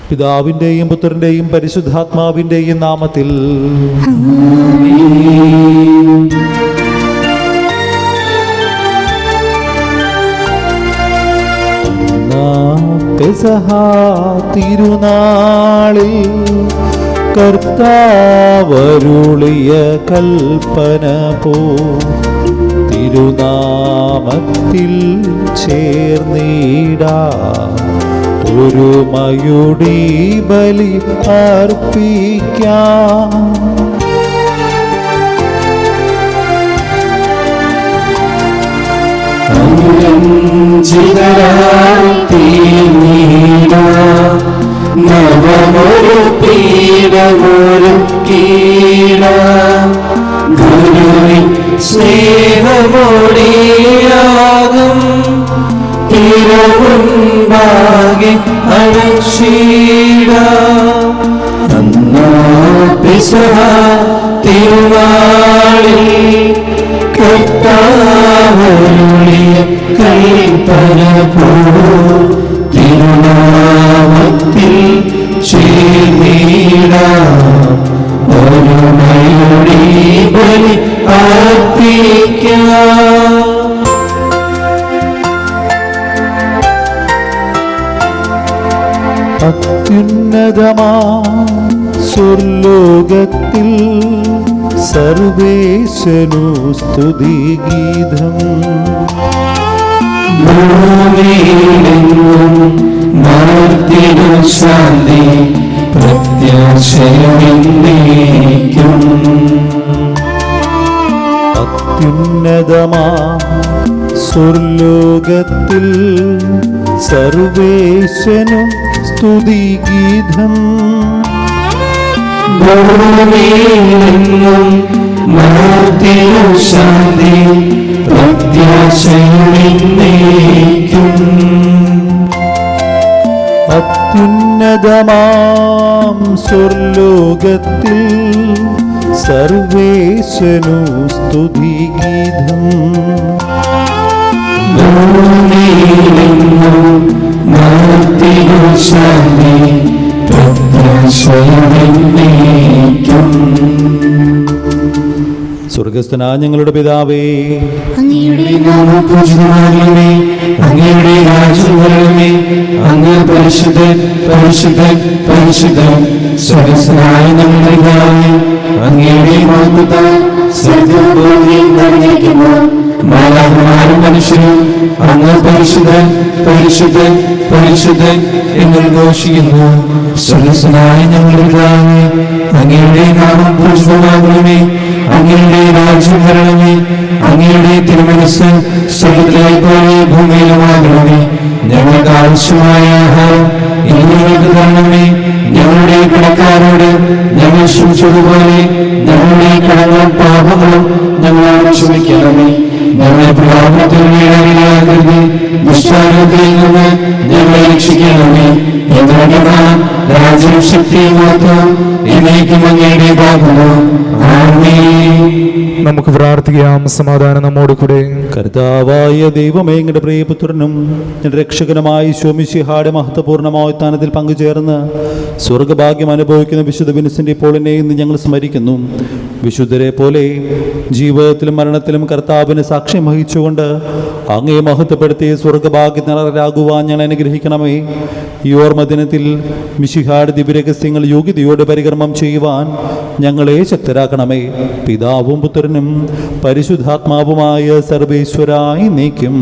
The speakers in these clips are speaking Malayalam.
പിതാവിന്റെയും പുത്രന്റെയും പരിശുദ്ധാത്മാവിന്റെയും നാമത്തിൽ. പെസഹ തിരുനാളിൽ കർത്താവരുളിയ കൽപ്പന പോ തിരുനാമത്തിൽ ചേർന്നിടാം ഒരുമയുടെ ബലി അർപ്പിക്കാം. നവമൊരു പീഠമൊരുക്കീടാം ഗുരുവിൻ സ്നേഹമോടിയാകും തിരുമുൻപാകെ അണച്ചീടാം. അന്നാ പെസഹ തിരുനാളിൽ കർത്താവരുളിയ കൽപ്പന പോ തിരുനാമത്തിൽ ചേർന്നിടാം ഒരുമയുടെ ബലി അർപ്പിക്കാം. അത്യുന്നതമാ സ്വർലോകത്തിൽ സർവേശനു സ്തുതിഗീതം. ഭൂമിയിലെങ്ങും മർത്യനു ശാന്തി പ്രത്യാശയമെന്നേക്കും. അത്യുന്നതമാ സ്വർലോകത്തിൽ സർവേശനു സ്തുതിഗീതം. ഭൂമിയിലെങ്ങും മർത്യനു ശാന്തി പ്രത്യാശയമെന്നേക്കും. അത്യുന്നതമാം സ്വർലോകത്തിൽ സർവേശനു സ്തുതിഗീതം. ഭൂമിയിലെങ്ങും മർത്യനു ശാന്തി പ്രത്യാശയമെന്നേക്കും. സ്വർഗസ്ഥനായ ഞങ്ങളുടെ പിതാവേ, അങ്ങയുടെ നാമം പൂജിതമാകണമേ, അങ്ങയുടെ രാജ്യം വരണമേ, അങ്ങ് പരിശുദ്ധൻ പരിശുദ്ധൻ പരിശുദ്ധൻ. സ്വർഗസ്ഥനായ ഞങ്ങളുടെ പിതാവേ, അങ്ങയുടെ മഹത്വത്താൽ സ്വർഗ്ഗവും ഭൂമിയും നിറഞ്ഞിരിക്കുന്നു. മാലാഖമാരും മനുഷ്യരും അങ്ങ് പരിശുദ്ധൻ പരിശുദ്ധൻ പരിശുദ്ധൻ എന്ന് ഘോഷിക്കുന്നു. സ്വർഗസ്ഥനായ ഞങ്ങളുടെ പിതാവേ, അങ്ങയുടെ നാമം പൂജിതമാകണമേ, അങ്ങയുടെ രാജ്യം വരണമേ, അങ്ങയുടെ തിരുമനസ്സ് സ്വർഗ്ഗത്തിലെ പോലെ ഭൂമിയിലുമാകണമേ. ഞങ്ങൾക്ക് ആവശ്യമായ ആഹാരം ഇന്ന് ഞങ്ങൾക്ക് തരണമേ. ഞങ്ങളുടെ കടക്കാരോട് ഞങ്ങൾ ക്ഷമിച്ചതുപോലെ ഞങ്ങളുടെ കടങ്ങളും പാപങ്ങളും ഞങ്ങളോട് ക്ഷമിക്കണമേ. ഞങ്ങളെ പ്രലോഭനത്തിൽ വീഴാനിടയാക്കരുതേ, ദുഷ്ടാരൂപത്തിൽ നിന്ന് ഞങ്ങളെ രക്ഷിക്കണമേ. എന്നാൽ രാജ്യവും ശക്തിയും മാത്രം എന്നേക്കും അങ്ങയുടേതാകുന്നു. ആമേൻ. നമുക്ക് പ്രാർത്ഥിക്കാം. സമാധാനം നമ്മോട് കൂടെ. കർത്താവായ ദൈവമേ, ഞങ്ങളുടെ പ്രിയപുത്രനും രക്ഷകനുമായ ശോമിശിഹായുടെ മഹത്വപൂർണ്ണമായ സ്ഥാനത്തിൽ പങ്കുചേർന്ന് സ്വർഗഭാഗ്യം അനുഭവിക്കുന്ന വിശുദ്ധ വിൻസെന്റ് പോളിനെ ഇന്ന് ഞങ്ങൾ സ്മരിക്കുന്നു. വിശുദ്ധരെ പോലെ ജീവിതത്തിലും മരണത്തിലും കർത്താവിന് സാക്ഷ്യം വഹിച്ചുകൊണ്ട് അങ്ങേ മഹത്വപ്പെടുത്തി സ്വർഗഭാഗ്യനരാകുവാൻ ഞങ്ങൾ അനുഗ്രഹിക്കണമേ. ഈ ഓർമ്മ ദിനത്തിൽ മിശിഹായുടെ ദിവ്യരഹസ്യങ്ങൾ യോഗ്യതയോടെ പരികർമ്മം ചെയ്യുവാൻ ഞങ്ങളെ ശക്തരാക്കണമേ. പിതാവും പുത്രനും പരിശുദ്ധാത്മാവുമായ സർവേശ്വരായി നീക്കും.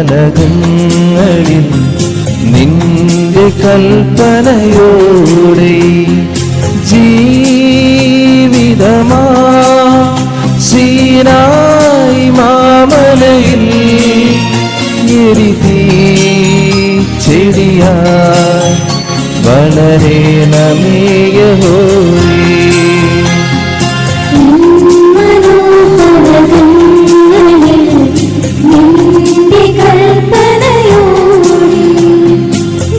മനോതലകങ്ങളിൽ നിന്റെ കൽപ്പനയോടെ ജീവിതമാ സീനായി മാമലയിൽ എരിതീ ചെടിയായി വളരേണമേ ഹോയി. നിന്റെ കൽപ്പനയോടെ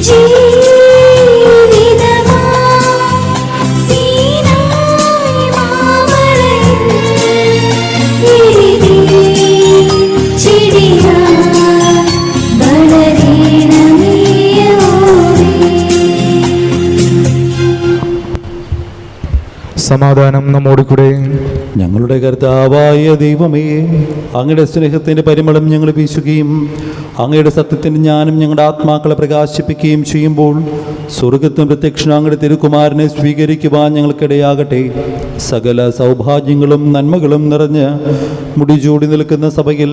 ജീവിതമാ സീനായി മാമലയിൽ എഴുതി ചെടിയായി വളരണമേ ഓരേ. സമാധാനം നമ്മോട് കൂടെ. ഞങ്ങളുടെ കർത്താവായ ദൈവമേ, അങ്ങയുടെ സ്നേഹത്തിൻ്റെ പരിമളം ഞങ്ങൾ വീശുകയും അങ്ങയുടെ സത്യത്തിൻ്റെ ജ്ഞാനം ഞങ്ങളുടെ ആത്മാക്കളെ പ്രകാശിപ്പിക്കുകയും ചെയ്യുമ്പോൾ സ്വർഗത്തും പ്രത്യക്ഷ അങ്ങയുടെ തിരുക്കുമാരനെ സ്വീകരിക്കുവാൻ ഞങ്ങൾക്കിടയാകട്ടെ. സകല സൗഭാഗ്യങ്ങളും നന്മകളും നിറഞ്ഞ് മുടിചൂടി നിൽക്കുന്ന സഭയിൽ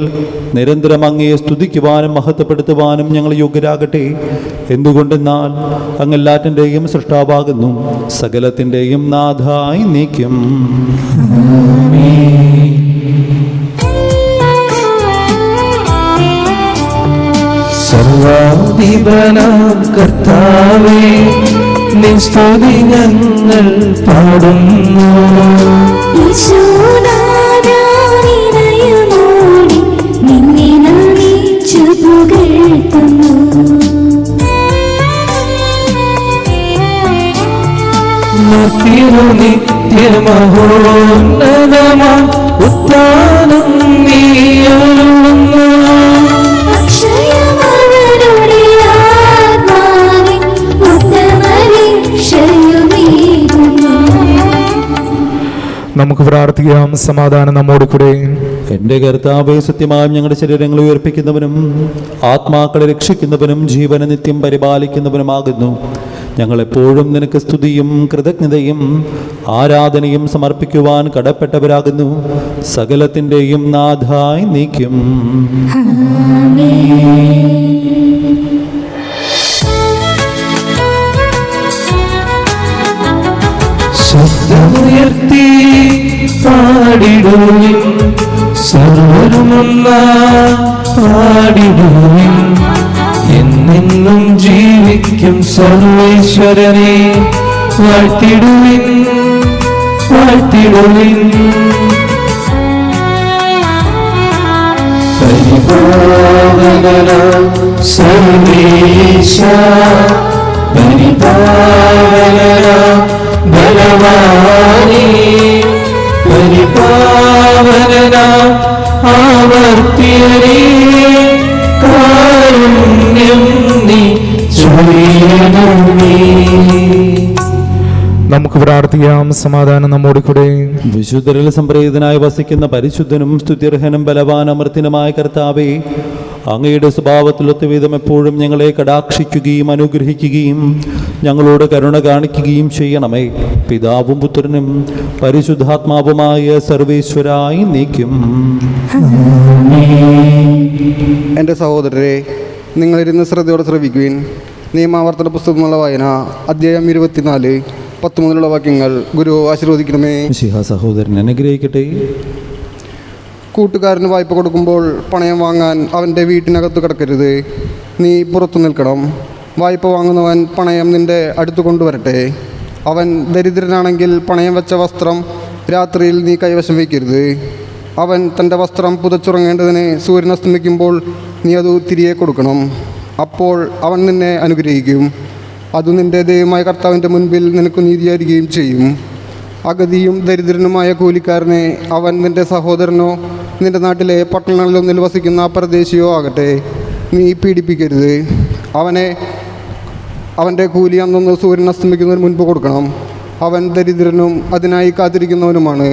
നിരന്തരം അങ്ങയെ സ്തുതിക്കുവാനും മഹത്വപ്പെടുത്തുവാനും ഞങ്ങൾ യോഗ്യരാകട്ടെ. എന്തുകൊണ്ടെന്നാൽ അങ്ങെല്ലാറ്റിൻ്റെയും സൃഷ്ടാവാകുന്നു, സകലത്തിൻ്റെയും നാഥായി നീക്കും. സർവാധിപനാം കർത്താവേ, നിൻ സ്തുതി ഞങ്ങൾ പാടുന്നു. ഈശോനാരാധനയോടെ നിന്നെ നമിച്ചു പുകഴ്ത്തുന്നു. നിത്യമഹോന്നതമാം ഉത്ഥാനം നീയാകുന്നു. അക്ഷയമവരുടെ ആത്മാവിൻ ഉത്തമരക്ഷയുമേകുന്നു. നമുക്ക് പ്രാർത്ഥിക്കാം. സമാധാനം നമ്മോട് കൂടെ. എൻ്റെ കർത്താവേ, സത്യമായും ഞങ്ങളുടെ ശരീരങ്ങളെ ഉയർപ്പിക്കുന്നവനും ആത്മാക്കളെ രക്ഷിക്കുന്നവനും ജീവന നിത്യം പരിപാലിക്കുന്നവനുമാകുന്നു. ഞങ്ങളെപ്പോഴും നിനക്ക് സ്തുതിയും കൃതജ്ഞതയും ആരാധനയും സമർപ്പിക്കുവാൻ കടപ്പെട്ടവരാകുന്നു. സകലത്തിൻ്റെയും നാഥായി നീക്കും. ശബ്ദമുയർത്തി പാടിടുവിൻ, സർവരുമൊന്ന പാടിടുവിൻ. എന്നെന്നും ജീവിക്കും സർവേശ്വരനെ വാഴ്ത്തിടുവിൻ, വാഴ്ത്തിടുവിൻ. പരിപാവനനാം സർവേശ, പരിപാവനനാം ബലവാനേ, പരിപാവനനാം ആവർത്തിയനേ, കാരുണ്യം നീ ചൊരിയണമേ. നമുക്ക് പ്രാർത്ഥിക്കാം. സമാധാനം നമ്മോട് കൂടെ. വിശുദ്ധരിൽ സംപ്രീതനായി വസിക്കുന്ന പരിശുദ്ധനും സ്തുത്യർഹനും ബലവാൻ അമർത്തിനുമായ കർത്താവേ, അങ്ങയുടെ സ്വഭാവത്തിലൊത്ത വിധം എപ്പോഴും ഞങ്ങളെ കടാക്ഷിക്കുകയും അനുഗ്രഹിക്കുകയും ഞങ്ങളോട് കരുണ കാണിക്കുകയും ചെയ്യണമേ. പിതാവും പുത്രനും പരിശുദ്ധാത്മാവുമായ സർവേശ്വരായി നീക്കും. എൻ്റെ സഹോദരരെ, നിങ്ങളിരുന്ന് ശ്രദ്ധയോടെ ശ്രവിക്കുവിൻ. നിയമാവർത്തന പുസ്തകമുള്ള വായന, അധ്യായം 24, 10 മുതലുള്ള വാക്യങ്ങൾ ഗുരു ആശീർവദിക്കണമേ. മിശിഹ സഹോദരൻ അനുഗ്രഹിക്കട്ടെ. കൂട്ടുകാരന് വായ്പ കൊടുക്കുമ്പോൾ പണയം വാങ്ങാൻ അവൻ്റെ വീട്ടിനകത്ത് കിടക്കരുത്, നീ പുറത്തു നിൽക്കണം. വായ്പ വാങ്ങുന്നവൻ പണയം നിൻ്റെ അടുത്ത് കൊണ്ടുവരട്ടെ. അവൻ ദരിദ്രനാണെങ്കിൽ പണയം വെച്ച വസ്ത്രം രാത്രിയിൽ നീ കൈവശം വയ്ക്കരുത്. അവൻ തൻ്റെ വസ്ത്രം പുതച്ചുറങ്ങേണ്ടതിന് സൂര്യൻ അസ്തമിക്കുമ്പോൾ നീ അത് തിരികെ കൊടുക്കണം. അപ്പോൾ അവൻ നിന്നെ അനുഗ്രഹിക്കും. അത് നിൻ്റെ ദൈവമായ കർത്താവിൻ്റെ മുൻപിൽ നിനക്ക് നീതിയായിരിക്കുകയും ചെയ്യും. അഗതിയും ദരിദ്രനുമായ കൂലിക്കാരനെ, അവൻ നിൻ്റെ സഹോദരനോ നിൻ്റെ നാട്ടിലെ പട്ടണങ്ങളിലൊന്നിൽ വസിക്കുന്ന പരദേശിയോ ആകട്ടെ, നീ പീഡിപ്പിക്കരുത്. അവൻ്റെ കൂലി അന്നൊന്ന് സൂര്യൻ അസ്തമിക്കുന്നതിന് മുൻപ് കൊടുക്കണം. അവൻ ദരിദ്രനും അതിനായി കാത്തിരിക്കുന്നവനുമാണ്.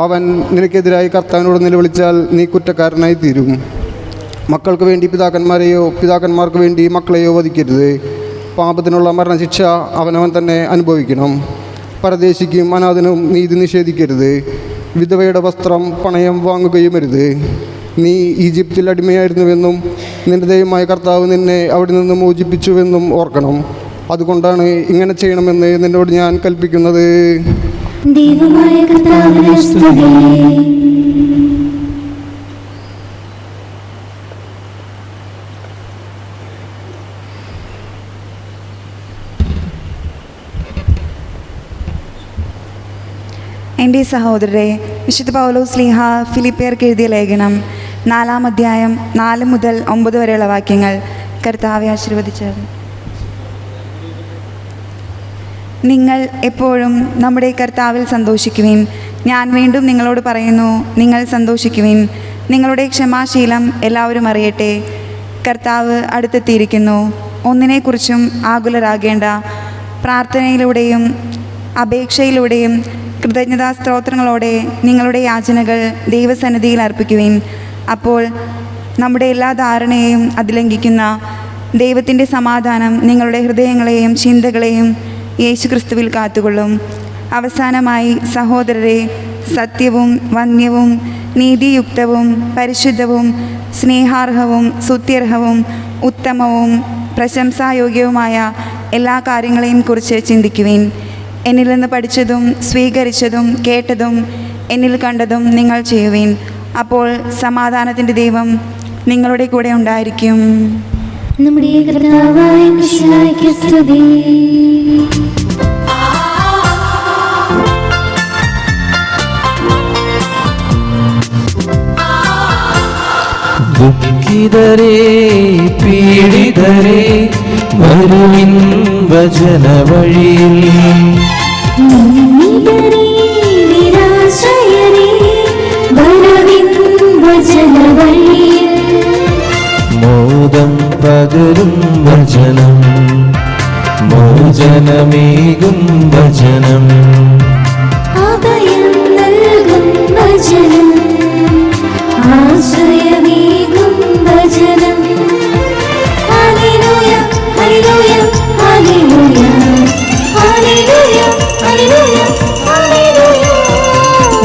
അവൻ നിനക്കെതിരായി കർത്താവിനോട് നിലവിളിച്ചാൽ നീ കുറ്റക്കാരനായി തീരും. മക്കൾക്ക് വേണ്ടി പിതാക്കന്മാരെയോ പിതാക്കന്മാർക്ക് വേണ്ടി മക്കളെയോ വധിക്കരുത്. പാപത്തിനുള്ള മരണശിക്ഷ അവനവൻ തന്നെ അനുഭവിക്കണം. പരദേശിക്കും അനാഥനും നീതി നിഷേധിക്കരുത്. വിധവയുടെ വസ്ത്രം പണയം വാങ്ങുകയും അരുത്. നീ ഈജിപ്തിൽ അടിമയായിരുന്നുവെന്നും നിൻ്റെ ദൈവമായ കർത്താവ് നിന്നെ അവിടെ നിന്ന് മോചിപ്പിച്ചുവെന്നും ഓർക്കണം. അതുകൊണ്ടാണ് ഇങ്ങനെ ചെയ്യണമെന്ന് നിന്നോട് ഞാൻ കൽപ്പിക്കുന്നത്. ദൈവമായ കർത്താവിനെ സ്തുതി. എൻ്റെ സഹോദരരെ, വിശുദ്ധ പൗലോസ് ശ്ലീഹ ഫിലിപ്പിയർക്ക് എഴുതിയ ലേഖനം 4-ാം അധ്യായം 4 മുതൽ 9 വരെയുള്ള വാക്യങ്ങൾ. കർത്താവെ ആശീർവദിച്ചത്. നിങ്ങൾ എപ്പോഴും നമ്മുടെ കർത്താവിൽ സന്തോഷിക്കുവിൻ. ഞാൻ വീണ്ടും നിങ്ങളോട് പറയുന്നു, നിങ്ങൾ സന്തോഷിക്കുവിൻ. നിങ്ങളുടെ ക്ഷമാശീലം എല്ലാവരും അറിയട്ടെ. കർത്താവ് അടുത്തെത്തിയിരിക്കുന്നു. ഒന്നിനെക്കുറിച്ചും ആകുലരാകേണ്ട. പ്രാർത്ഥനയിലൂടെയും അപേക്ഷയിലൂടെയും കൃതജ്ഞതാ സ്തോത്രങ്ങളോടെ നിങ്ങളുടെ യാചനകൾ ദൈവസന്നിധിയിൽ അർപ്പിക്കുവിൻ. അപ്പോൾ നമ്മുടെ എല്ലാ ധാരണയെയും അതിലംഘിക്കുന്ന ദൈവത്തിൻ്റെ സമാധാനം നിങ്ങളുടെ ഹൃദയങ്ങളെയും ചിന്തകളെയും യേശുക്രിസ്തുവിൽ കാത്തുകൊള്ളും. അവസാനമായി സഹോദരരെ, സത്യവും വന്യവും നീതിയുക്തവും പരിശുദ്ധവും സ്നേഹാർഹവും സ്തുത്യർഹവും ഉത്തമവും പ്രശംസായോഗ്യവുമായ എല്ലാ കാര്യങ്ങളെയും കുറിച്ച് ചിന്തിക്കുവിൻ. എന്നിൽ നിന്ന് പഠിച്ചതും സ്വീകരിച്ചതും കേട്ടതും എന്നിൽ കണ്ടതും നിങ്ങൾ ചെയ്യുവിൻ. അപ്പോൾ സമാധാനത്തിൻ്റെ ദൈവം നിങ്ങളുടെ കൂടെ ഉണ്ടായിരിക്കും. നമ്മുടെ കർത്താവായ മിശിഹായ്ക്ക് സ്തുതി. ദുഃഖിതരേ പീഡിതരേ വരുവിൻ വചനവഴിയിൽ. നിന്ദിതരേ, നിരാശ്രയരേ, വരുവിൻ വചനവഴിയിൽ. മോദം പകരും വചനം, മോചനമേകും വചനം. അഭയം നൽകും വചനം, ആശ്രയമേകും വചനം. Hallelujah, hallelujah, hallelujah, hallelujah, hallelujah, hallelujah,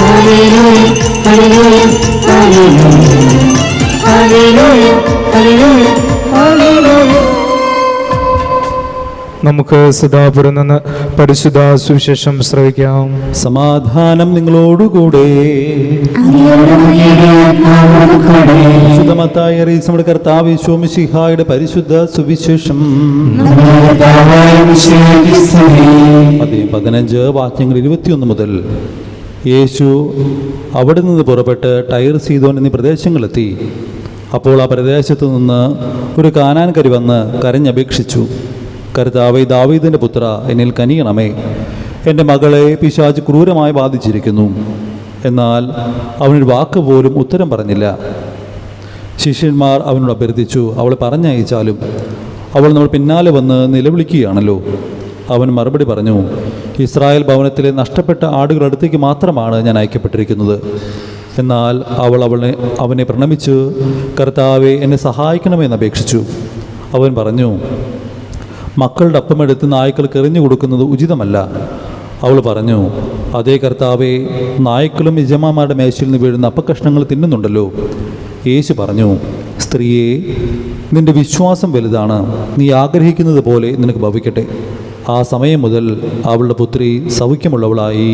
hallelujah, hallelujah, hallelujah, hallelujah, hallelujah. നമുക്ക് സദാപുരം നിന്ന് പരിശുദ്ധ സുവിശേഷം ശ്രവിക്കാം. സമാധാനം നിങ്ങളോടുകൂടെ. വിശുദ്ധ മത്തായി അറിയിച്ച നമ്മുടെ കർത്താവ് യേശു മിശിഹായുടെ പരിശുദ്ധ സുവിശേഷം അധ്യായം 15 വാക്യങ്ങൾ 21 മുതൽ. യേശു അവിടെ നിന്ന് പുറപ്പെട്ട് ടൈർ സീദോൻ എന്നീ പ്രദേശങ്ങളെത്തി. അപ്പോൾ ആ പ്രദേശത്തു നിന്ന് ഒരു കാനാൻകരി വന്ന് കരഞ്ഞപേക്ഷിച്ചു, കർത്താവേ, ദാവീദിൻ്റെ പുത്ര, എന്നിൽ കനിയണമേ. എൻ്റെ മകളെ പിശാച് ക്രൂരമായി ബാധിച്ചിരിക്കുന്നു. എന്നാൽ അവനൊരു വാക്ക് പോലും ഉത്തരം പറഞ്ഞില്ല. ശിഷ്യന്മാർ അവനോട് അഭ്യർത്ഥിച്ചു, അവളെ പറഞ്ഞയച്ചാലും. അവൾ നമ്മൾ പിന്നാലെ വന്ന് നിലവിളിക്കുകയാണല്ലോ. അവൻ മറുപടി പറഞ്ഞു, ഇസ്രായേൽ ഭവനത്തിലെ നഷ്ടപ്പെട്ട ആടുകളുടെ അടുത്തേക്ക് മാത്രമാണ് ഞാൻ അയക്കപ്പെട്ടിരിക്കുന്നത്. എന്നാൽ അവൾ അവനെ പ്രണമിച്ച്, കർത്താവെ, എന്നെ സഹായിക്കണമെന്ന് അപേക്ഷിച്ചു. അവൻ പറഞ്ഞു, മക്കളുടെ അപ്പമെടുത്ത് നായ്ക്കൾക്ക് എറിഞ്ഞു കൊടുക്കുന്നത് ഉചിതമല്ല. അവൾ പറഞ്ഞു, അതേ കർത്താവെ, നായ്ക്കളും യജമാന്മാരുടെ മേശയിൽ നിന്ന് വീഴുന്ന അപ്പക്കഷ്ണങ്ങൾ തിന്നുന്നുണ്ടല്ലോ. യേശു പറഞ്ഞു, സ്ത്രീയെ, നിന്റെ വിശ്വാസം വലുതാണ്. നീ ആഗ്രഹിക്കുന്നത് പോലെ നിനക്ക് ഭവിക്കട്ടെ. ആ സമയം മുതൽ അവളുടെ പുത്രി സൗഖ്യമുള്ളവളായി.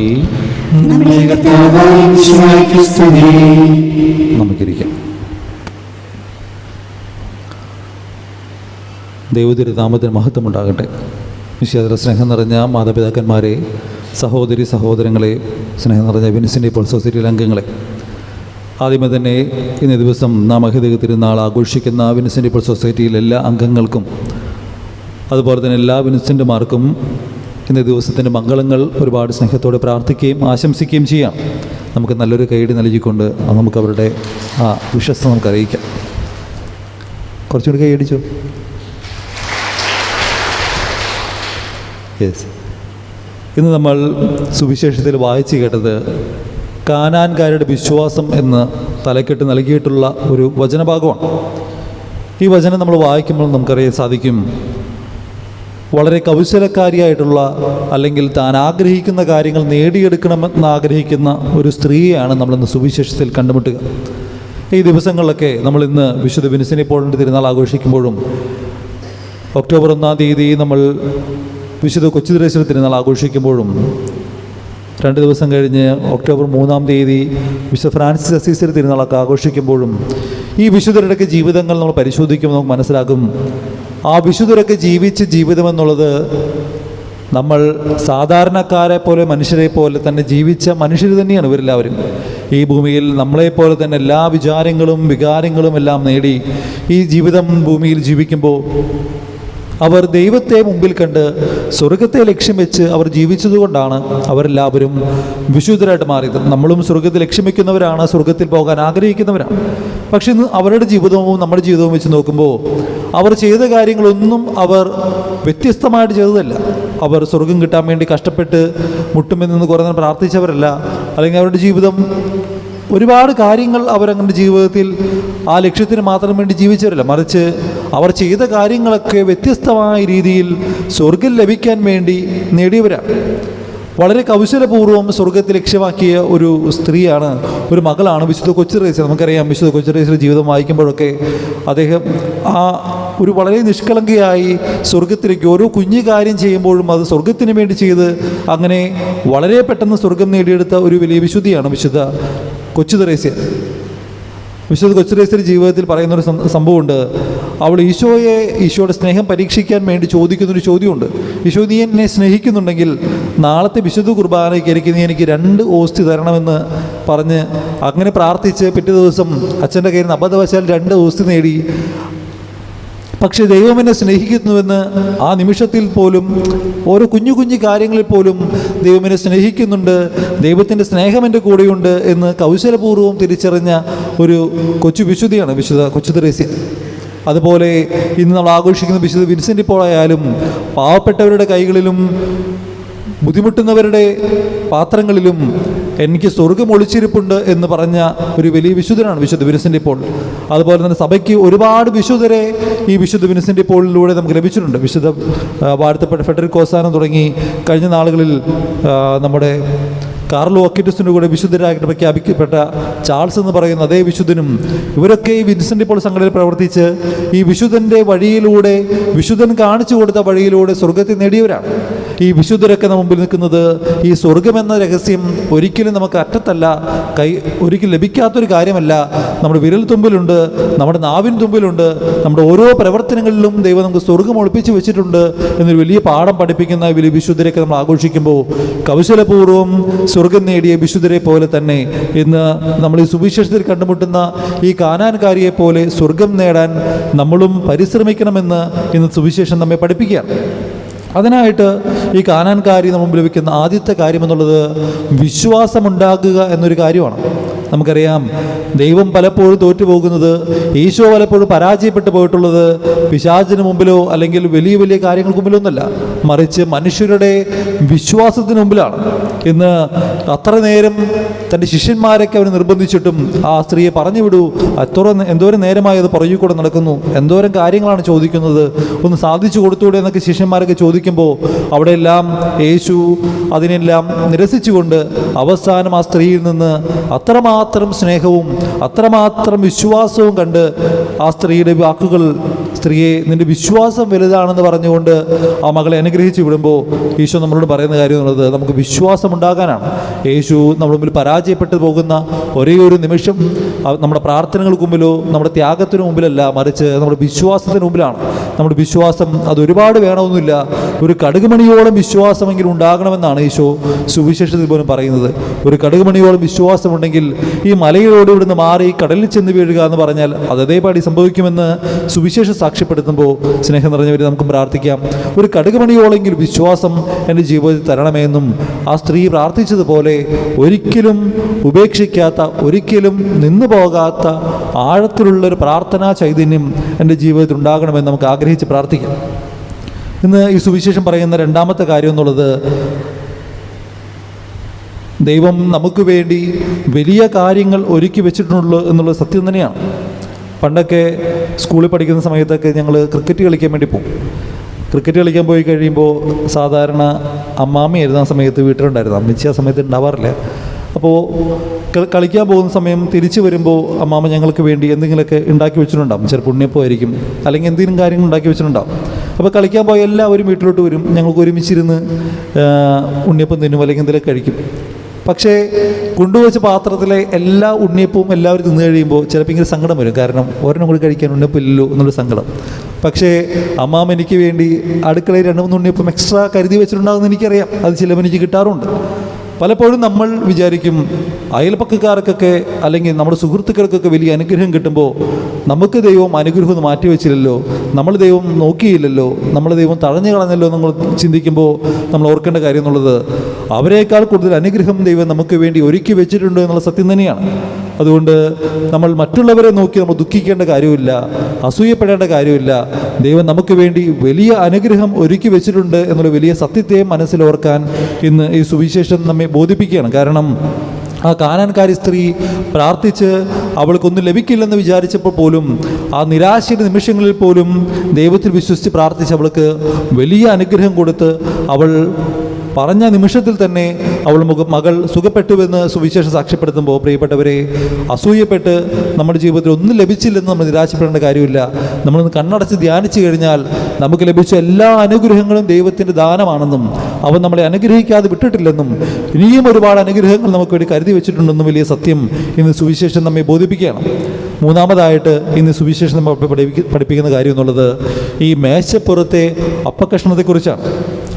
നമുക്കിരിക്കാം. ദൈവതിരുനാമത്തിന് മഹത്വമുണ്ടാകട്ടെ. വിശേഷ സ്നേഹം നിറഞ്ഞ മാതാപിതാക്കന്മാരെ, സഹോദരി സഹോദരങ്ങളെ, സ്നേഹം നിറഞ്ഞ വിൻസെൻ്റ് പോൾ സൊസൈറ്റിയിലെ അംഗങ്ങളെ, ആദ്യമേ തന്നെ ഇന്നേ ദിവസം നാം മഹിതക തിരുനാൾ ആഘോഷിക്കുന്ന വിൻസെൻ്റ് പോൾ സൊസൈറ്റിയിലെ എല്ലാ അംഗങ്ങൾക്കും അതുപോലെ തന്നെ എല്ലാ വിൻസെൻ്റുമാർക്കും ഇന്നേ ദിവസത്തിൻ്റെ മംഗളങ്ങൾ ഒരുപാട് സ്നേഹത്തോടെ പ്രാർത്ഥിക്കുകയും ആശംസിക്കുകയും ചെയ്യാം. നമുക്ക് നല്ലൊരു കൈയടി നൽകിക്കൊണ്ട് നമുക്ക് അവരുടെ ആ വിശ്വസ്ത നമുക്ക് അറിയിക്കാം. കുറച്ചുകൂടി കൈയടിച്ചോ. യെസ്. ഇന്ന് നമ്മൾ സുവിശേഷത്തിൽ വായിച്ചു കേട്ടത് കാനാൻകാരുടെ വിശ്വാസം എന്ന് തലക്കെട്ട് നൽകിയിട്ടുള്ള ഒരു വചനഭാഗമാണ്. ഈ വചനം നമ്മൾ വായിക്കുമ്പോൾ നമുക്കറിയാൻ സാധിക്കും, വളരെ കൗശലക്കാരിയായിട്ടുള്ള, അല്ലെങ്കിൽ താൻ ആഗ്രഹിക്കുന്ന കാര്യങ്ങൾ നേടിയെടുക്കണമെന്ന് ആഗ്രഹിക്കുന്ന ഒരു സ്ത്രീയെയാണ് നമ്മളിന്ന് സുവിശേഷത്തിൽ കണ്ടുമുട്ടുക. ഈ ദിവസങ്ങളിലൊക്കെ നമ്മളിന്ന് വിശുദ്ധ വിൻസെൻ്റ് പോളിൻ്റെ തിരുനാൾ ആഘോഷിക്കുമ്പോഴും ഒക്ടോബർ 1-ാം തീയതി നമ്മൾ വിശുദ്ധ കൊച്ചുത്രേസ്യരുടെ തിരുനാൾ ആഘോഷിക്കുമ്പോഴും 2 ദിവസം കഴിഞ്ഞ് ഒക്ടോബർ 3-ാം തീയതി വിശുദ്ധ ഫ്രാൻസിസ് അസീസിയുടെ തിരുനാളൊക്കെ ആഘോഷിക്കുമ്പോഴും ഈ വിശുദ്ധരുടെയൊക്കെ ജീവിതങ്ങൾ നമ്മൾ പരിശോധിക്കുമ്പോൾ നമുക്ക് മനസ്സിലാകും, ആ വിശുദ്ധരൊക്കെ ജീവിച്ച ജീവിതമെന്നുള്ളത് നമ്മൾ സാധാരണക്കാരെ പോലെ മനുഷ്യരെ പോലെ തന്നെ ജീവിച്ച മനുഷ്യർ തന്നെയാണ് ഇവരെല്ലാവരും. ഈ ഭൂമിയിൽ നമ്മളെപ്പോലെ തന്നെ എല്ലാ വിചാരങ്ങളും വികാരങ്ങളും എല്ലാം നേടി ഈ ജീവിതം ഭൂമിയിൽ ജീവിക്കുമ്പോൾ അവർ ദൈവത്തെ മുമ്പിൽ കണ്ട് സ്വർഗത്തെ ലക്ഷ്യം വെച്ച് അവർ ജീവിച്ചതുകൊണ്ടാണ് അവരെല്ലാവരും വിശുദ്ധരായിട്ട് മാറിയത്. നമ്മളും സ്വർഗത്തിൽ ലക്ഷ്യം വയ്ക്കുന്നവരാണ്, സ്വർഗത്തിൽ പോകാൻ ആഗ്രഹിക്കുന്നവരാണ്. പക്ഷെ ഇന്ന് അവരുടെ ജീവിതവും നമ്മുടെ ജീവിതവും വെച്ച് നോക്കുമ്പോൾ അവർ ചെയ്ത കാര്യങ്ങളൊന്നും അവർ വ്യത്യസ്തമായിട്ട് ചെയ്തതല്ല. അവർ സ്വർഗം കിട്ടാൻ വേണ്ടി കഷ്ടപ്പെട്ട് മുട്ടുമെന്ന് നിന്ന് കുറേ നേരം പ്രാർത്ഥിച്ചവരല്ല. അല്ലെങ്കിൽ അവരുടെ ജീവിതം ഒരുപാട് കാര്യങ്ങൾ അവരങ്ങനെ ജീവിതത്തിൽ ആ ലക്ഷ്യത്തിന് മാത്രം വേണ്ടി ജീവിച്ചവരല്ല. മറിച്ച് അവർ ചെയ്ത കാര്യങ്ങളൊക്കെ വ്യത്യസ്തമായ രീതിയിൽ സ്വർഗം ലഭിക്കാൻ വേണ്ടി നേടിയവരാണ്. വളരെ കൗശലപൂർവ്വം സ്വർഗത്തെ ലക്ഷ്യമാക്കിയ ഒരു സ്ത്രീയാണ്, ഒരു മകളാണ് വിശുദ്ധ കൊച്ചുത്രേസ്യ. നമുക്കറിയാം, വിശുദ്ധ കൊച്ചുത്രേസ്യയുടെ ജീവിതം വായിക്കുമ്പോഴൊക്കെ അദ്ദേഹം ആ ഒരു വളരെ നിഷ്കളങ്കയായി സ്വർഗത്തിലേക്ക് ഓരോ കുഞ്ഞു കാര്യം ചെയ്യുമ്പോഴും അത് സ്വർഗത്തിന് വേണ്ടി ചെയ്ത് അങ്ങനെ വളരെ പെട്ടെന്ന് സ്വർഗം നേടിയെടുത്ത ഒരു വലിയ വിശുദ്ധിയാണ് വിശുദ്ധ കൊച്ചുത്രേസ്യ. വിശുദ്ധ കൊച്ചുത്രേസ്യയുടെ ജീവിതത്തിൽ പറയുന്നൊരു സംഭവമുണ്ട്. അവൾ ഈശോയുടെ സ്നേഹം പരീക്ഷിക്കാൻ വേണ്ടി ചോദിക്കുന്നൊരു ചോദ്യമുണ്ട്. ഈശോ, നീ എന്നെ സ്നേഹിക്കുന്നുണ്ടെങ്കിൽ നാളത്തെ വിശുദ്ധ കുർബാനയ്ക്ക് നീ എനിക്ക് 2 ഓസ്തി തരണമെന്ന് പറഞ്ഞ് അങ്ങനെ പ്രാർത്ഥിച്ച് പിറ്റേ ദിവസം അച്ഛൻ്റെ കയ്യിൽ നിന്ന് അബദ്ധവശാൽ 2 ഓസ്തി നേടി. പക്ഷേ ദൈവം എന്നെ സ്നേഹിക്കുന്നുവെന്ന് ആ നിമിഷത്തിൽ പോലും ഓരോ കുഞ്ഞു കുഞ്ഞു കാര്യങ്ങളിൽ പോലും ദൈവം എന്നെ സ്നേഹിക്കുന്നുണ്ട്, ദൈവത്തിൻ്റെ സ്നേഹം എൻ്റെ കൂടെയുണ്ട് എന്ന് കൗശലപൂർവ്വം തിരിച്ചറിഞ്ഞ ഒരു കൊച്ചു വിശുദ്ധിയാണ് വിശുദ്ധ കൊച്ചുത്രേസ്യ. അതുപോലെ ഇന്ന് നമ്മൾ ആഘോഷിക്കുന്ന വിശുദ്ധ വിൻസെൻ്റ് പോൾ ആയാലും പാവപ്പെട്ടവരുടെ കൈകളിലും ബുദ്ധിമുട്ടുന്നവരുടെ പാത്രങ്ങളിലും എനിക്ക് സ്വർഗം ഒളിച്ചിരിപ്പുണ്ട് എന്ന് പറഞ്ഞ ഒരു വലിയ വിശുദ്ധനാണ് വിശുദ്ധ വിൻസെൻ്റ് പോൾ. അതുപോലെ തന്നെ സഭയ്ക്ക് ഒരുപാട് വിശുദ്ധരെ ഈ വിശുദ്ധ വിൻസെൻ്റ് പോളിലൂടെ നമുക്ക് ലഭിച്ചിട്ടുണ്ട്. വിശുദ്ധ വാഴ്ത്തപ്പെട്ട ഫെഡറിക് ഓസാനം തുടങ്ങി കഴിഞ്ഞ നാളുകളിൽ നമ്മുടെ കാർലോ അക്വിറ്റസിൻ്റെ കൂടെ വിശുദ്ധരായിട്ട് പ്രഖ്യാപിക്കപ്പെട്ട ചാൾസ് എന്ന് പറയുന്ന അതേ വിശുദ്ധനും ഇവരൊക്കെ ഈ വിൻസെൻ്റ് പോൾ സംഘടനയിൽ പ്രവർത്തിച്ച് ഈ വിശുദ്ധൻ്റെ വഴിയിലൂടെ, വിശുദ്ധൻ കാണിച്ചു കൊടുത്ത വഴിയിലൂടെ സ്വർഗത്തെ നേടിയവരാണ്. ഈ വിശുദ്ധരൊക്കെ നമ്മുടെ മുമ്പിൽ നിൽക്കുന്നത് ഈ സ്വർഗമെന്ന രഹസ്യം ഒരിക്കലും നമുക്ക് അറ്റത്തല്ല, ഒരിക്കലും ലഭിക്കാത്തൊരു കാര്യമല്ല. നമ്മുടെ വിരൽ തുമ്പിലുണ്ട്, നമ്മുടെ നാവിൻ തുമ്പിലുണ്ട്, നമ്മുടെ ഓരോ പ്രവർത്തനങ്ങളിലും ദൈവം നമുക്ക് സ്വർഗം ഒളിപ്പിച്ച് വെച്ചിട്ടുണ്ട് എന്നൊരു വലിയ പാഠം പഠിപ്പിക്കുന്ന വലിയ വിശുദ്ധരെയൊക്കെ നമ്മൾ ആഘോഷിക്കുമ്പോൾ കൗശലപൂർവ്വം സ്വർഗം നേടിയ വിശുദ്ധരെ പോലെ തന്നെ ഇന്ന് നമ്മൾ ഈ സുവിശേഷത്തിൽ കണ്ടുമുട്ടുന്ന ഈ കാനാൻകാരിയെ പോലെ സ്വർഗം നേടാൻ നമ്മളും പരിശ്രമിക്കണമെന്ന് ഇന്ന് സുവിശേഷം നമ്മെ പഠിപ്പിക്കുകയാണ്. അതിനായിട്ട് ഈ കാനാൻകാരി നമ്മൾ മുമ്പിൽ ലഭിക്കുന്ന ആദ്യത്തെ കാര്യം എന്നുള്ളത് വിശ്വാസമുണ്ടാക്കുക എന്നൊരു കാര്യമാണ്. നമുക്കറിയാം, ദൈവം പലപ്പോഴും തോറ്റുപോകുന്നത്, ഈശോ പലപ്പോഴും പരാജയപ്പെട്ടു പോയിട്ടുള്ളത് പിശാചിന് മുമ്പിലോ അല്ലെങ്കിൽ വലിയ വലിയ കാര്യങ്ങൾക്ക് മുമ്പിലോ ഒന്നല്ല, മറിച്ച് മനുഷ്യരുടെ വിശ്വാസത്തിന് മുമ്പിലാണ്. ഇന്ന് അത്ര നേരം തൻ്റെ ശിഷ്യന്മാരൊക്കെ അവർ നിർബന്ധിച്ചിട്ടും ആ സ്ത്രീയെ പറഞ്ഞു വിടൂ, എന്തോരം നേരമായി അത് പുറകിൽ കൂടെ നടക്കുന്നു, എന്തോരം കാര്യങ്ങളാണ് ചോദിക്കുന്നത്, ഒന്ന് സാധിച്ചു കൊടുത്തൂടെ എന്നൊക്കെ ശിഷ്യന്മാരൊക്കെ ചോദിക്കുമ്പോൾ അവിടെയെല്ലാം യേശു അതിനെല്ലാം നിരസിച്ചുകൊണ്ട് അവസാനം ആ സ്ത്രീയിൽ നിന്ന് അത്രമാത്രം സ്നേഹവും അത്രമാത്രം വിശ്വാസവും കണ്ട് ആ സ്ത്രീയുടെ വാക്കുകൾ, സ്ത്രീയെ നിന്റെ വിശ്വാസം വലുതാണെന്ന് പറഞ്ഞുകൊണ്ട് ആ മകളെ അനുഗ്രഹിച്ചു വിടുമ്പോൾ ഈശോ നമ്മളോട് പറയുന്ന കാര്യം എന്നുള്ളത് നമുക്ക് വിശ്വാസം ഉണ്ടാകാനാണ്. യേശു നമ്മുടെ മുമ്പിൽ പരാജയപ്പെട്ടു പോകുന്ന ഒരേ ഒരു നിമിഷം നമ്മുടെ പ്രാർത്ഥനകൾക്ക് മുമ്പിലോ നമ്മുടെ ത്യാഗത്തിന് മുമ്പിലല്ല, മറിച്ച് നമ്മുടെ വിശ്വാസത്തിന് മുമ്പിലാണ്. നമ്മുടെ വിശ്വാസം അത് ഒരുപാട് വേണമെന്നില്ല, ഒരു കടുകുമണിയോളം വിശ്വാസമെങ്കിലും ഉണ്ടാകണമെന്നാണ് ഈശോ സുവിശേഷത്തിൽ പോലും പറയുന്നത്. ഒരു കടുകുമണിയോളം വിശ്വാസമുണ്ടെങ്കിൽ ഈ മലയിലോട് ഇവിടുന്ന് മാറി കടലിൽ ചെന്ന് വീഴുക എന്ന് പറഞ്ഞാൽ അത് അതേപടി സംഭവിക്കുമെന്ന് സുവിശേഷം സാക്ഷ്യപ്പെടുത്തുമ്പോൾ സ്നേഹം നിറഞ്ഞവരെ നമുക്ക് പ്രാർത്ഥിക്കാം, ഒരു കടുകുമണിയോളെങ്കിലും വിശ്വാസം എൻ്റെ ജീവിതത്തിൽ തരണമെന്നും ആ സ്ത്രീ പ്രാർത്ഥിച്ചതുപോലെ ഒരിക്കലും ഉപേക്ഷിക്കാത്ത, ഒരിക്കലും നിന്നു പോകാത്ത ആഴത്തിലുള്ളൊരു പ്രാർത്ഥനാ ചൈതന്യം എൻ്റെ ജീവിതത്തിൽ ഉണ്ടാകണമെന്ന് നമുക്ക് ആഗ്രഹിച്ച് പ്രാർത്ഥിക്കാം. ഇന്ന് ഈ സുവിശേഷം പറയുന്ന രണ്ടാമത്തെ കാര്യം എന്നുള്ളത്, ദൈവം നമുക്ക് വേണ്ടി വലിയ കാര്യങ്ങൾ ഒരുക്കി വെച്ചിട്ടുള്ളൂ എന്നുള്ള സത്യം തന്നെയാണ്. പണ്ടൊക്കെ സ്കൂളിൽ പഠിക്കുന്ന സമയത്തൊക്കെ ഞങ്ങൾ ക്രിക്കറ്റ് കളിക്കാൻ വേണ്ടി പോകും. ക്രിക്കറ്റ് കളിക്കാൻ പോയി കഴിയുമ്പോൾ സാധാരണ അമ്മാമ്മയായിരുന്നു ആ സമയത്ത് വീട്ടിലുണ്ടായിരുന്നു, അമ്മച്ചി ആ സമയത്ത് ഉണ്ടാവാറില്ല. അപ്പോൾ കളിക്കാൻ പോകുന്ന സമയം തിരിച്ചു വരുമ്പോൾ അമ്മാമ്മ ഞങ്ങൾക്ക് വേണ്ടി എന്തെങ്കിലുമൊക്കെ ഉണ്ടാക്കി വെച്ചിട്ടുണ്ടാവും. ചിലപ്പോൾ ഉണ്ണിയപ്പം ആയിരിക്കും, അല്ലെങ്കിൽ എന്തെങ്കിലും കാര്യങ്ങൾ ഉണ്ടാക്കി വെച്ചിട്ടുണ്ടാവും. അപ്പോൾ കളിക്കാൻ പോയ എല്ലാവരും വീട്ടിലോട്ട് വരും, ഞങ്ങൾക്ക് ഒരുമിച്ചിരുന്ന് ഉണ്ണിയപ്പം തിന്നും അല്ലെങ്കിൽ എന്തെങ്കിലും കഴിക്കും. പക്ഷേ കൊണ്ടുവച്ച പാത്രത്തിലെ എല്ലാ ഉണ്ണിയപ്പവും എല്ലാവരും തിന്നു കഴിയുമ്പോൾ ചിലപ്പോൾ ഇങ്ങനെ സങ്കടം വരും. കാരണം ഒരെണ്ണം കൂടി കഴിക്കാൻ ഉണ്ണിയപ്പില്ലല്ലോ എന്നുള്ള സങ്കടം. പക്ഷേ അമ്മാമ്മ എനിക്ക് വേണ്ടി അടുക്കളയിൽ 2-3 ഉണ്ണിയപ്പം എക്സ്ട്രാ കരുതി വെച്ചിട്ടുണ്ടാകുമെന്ന് എനിക്കറിയാം. അത് ചിലപ്പോൾ എനിക്ക് കിട്ടാറുണ്ട്. പലപ്പോഴും നമ്മൾ വിചാരിക്കും അയൽപക്കക്കാർക്കൊക്കെ അല്ലെങ്കിൽ നമ്മുടെ സുഹൃത്തുക്കൾക്കൊക്കെ വലിയ അനുഗ്രഹം കിട്ടുമ്പോൾ നമുക്ക് ദൈവം അനുഗ്രഹം മാറ്റിവെച്ചില്ലല്ലോ, നമ്മൾ ദൈവം നോക്കിയില്ലല്ലോ, നമ്മൾ ദൈവം തഴഞ്ഞു കളഞ്ഞല്ലോ നമ്മൾ ചിന്തിക്കുമ്പോൾ നമ്മൾ ഓർക്കേണ്ട കാര്യം എന്നുള്ളത് അവരെക്കാൾ കൂടുതൽ അനുഗ്രഹം ദൈവം നമുക്ക് വേണ്ടി ഒരുക്കി വെച്ചിട്ടുണ്ട് എന്നുള്ള സത്യം തന്നെയാണ്. അതുകൊണ്ട് നമ്മൾ മറ്റുള്ളവരെ നോക്കി നമ്മൾ ദുഃഖിക്കേണ്ട കാര്യമില്ല, അസൂയപ്പെടേണ്ട കാര്യമില്ല. ദൈവം നമുക്ക് വേണ്ടി വലിയ അനുഗ്രഹം ഒരുക്കി വെച്ചിട്ടുണ്ട് എന്നുള്ള വലിയ സത്യത്തെ മനസ്സിലോർക്കാൻ ഇന്ന് ഈ സുവിശേഷം നമ്മെ ബോധിപ്പിക്കുകയാണ്. കാരണം ആ കാനാൻകാരി സ്ത്രീ പ്രാർത്ഥിച്ച് അവൾക്കൊന്നും ലഭിക്കില്ലെന്ന് വിചാരിച്ചപ്പോൾ പോലും ആ നിരാശയുടെ നിമിഷങ്ങളിൽ പോലും ദൈവത്തിൽ വിശ്വസിച്ച് പ്രാർത്ഥിച്ച് അവൾക്ക് വലിയ അനുഗ്രഹം കൊടുത്ത് അവൾ പറഞ്ഞ നിമിഷത്തിൽ തന്നെ അവൾ മകൾ സുഖപ്പെട്ടുവെന്ന് സുവിശേഷം സാക്ഷ്യപ്പെടുത്തുമ്പോൾ പ്രിയപ്പെട്ടവരെ, അസൂയപ്പെട്ട് നമ്മുടെ ജീവിതത്തിൽ ഒന്നും ലഭിച്ചില്ലെന്ന് നമ്മൾ നിരാശപ്പെടേണ്ട കാര്യമില്ല. നമ്മളൊന്ന് കണ്ണടച്ച് ധ്യാനിച്ചു കഴിഞ്ഞാൽ നമുക്ക് ലഭിച്ച എല്ലാ അനുഗ്രഹങ്ങളും ദൈവത്തിൻ്റെ ദാനമാണെന്നും അവൻ നമ്മളെ അനുഗ്രഹിക്കാതെ വിട്ടിട്ടില്ലെന്നും ഇനിയും ഒരുപാട് അനുഗ്രഹങ്ങൾ നമുക്ക് വേണ്ടി കരുതി വെച്ചിട്ടുണ്ടെന്നും വലിയ സത്യം ഇന്ന് സുവിശേഷം നമ്മെ ബോധിപ്പിക്കുകയാണ്. മൂന്നാമതായിട്ട് ഇന്ന് സുവിശേഷം നമ്മൾ പഠിപ്പിക്കുന്ന കാര്യം എന്നുള്ളത് ഈ മേശപ്പുറത്തെ അപ്പക്കഷ്ണത്തെക്കുറിച്ചാണ്.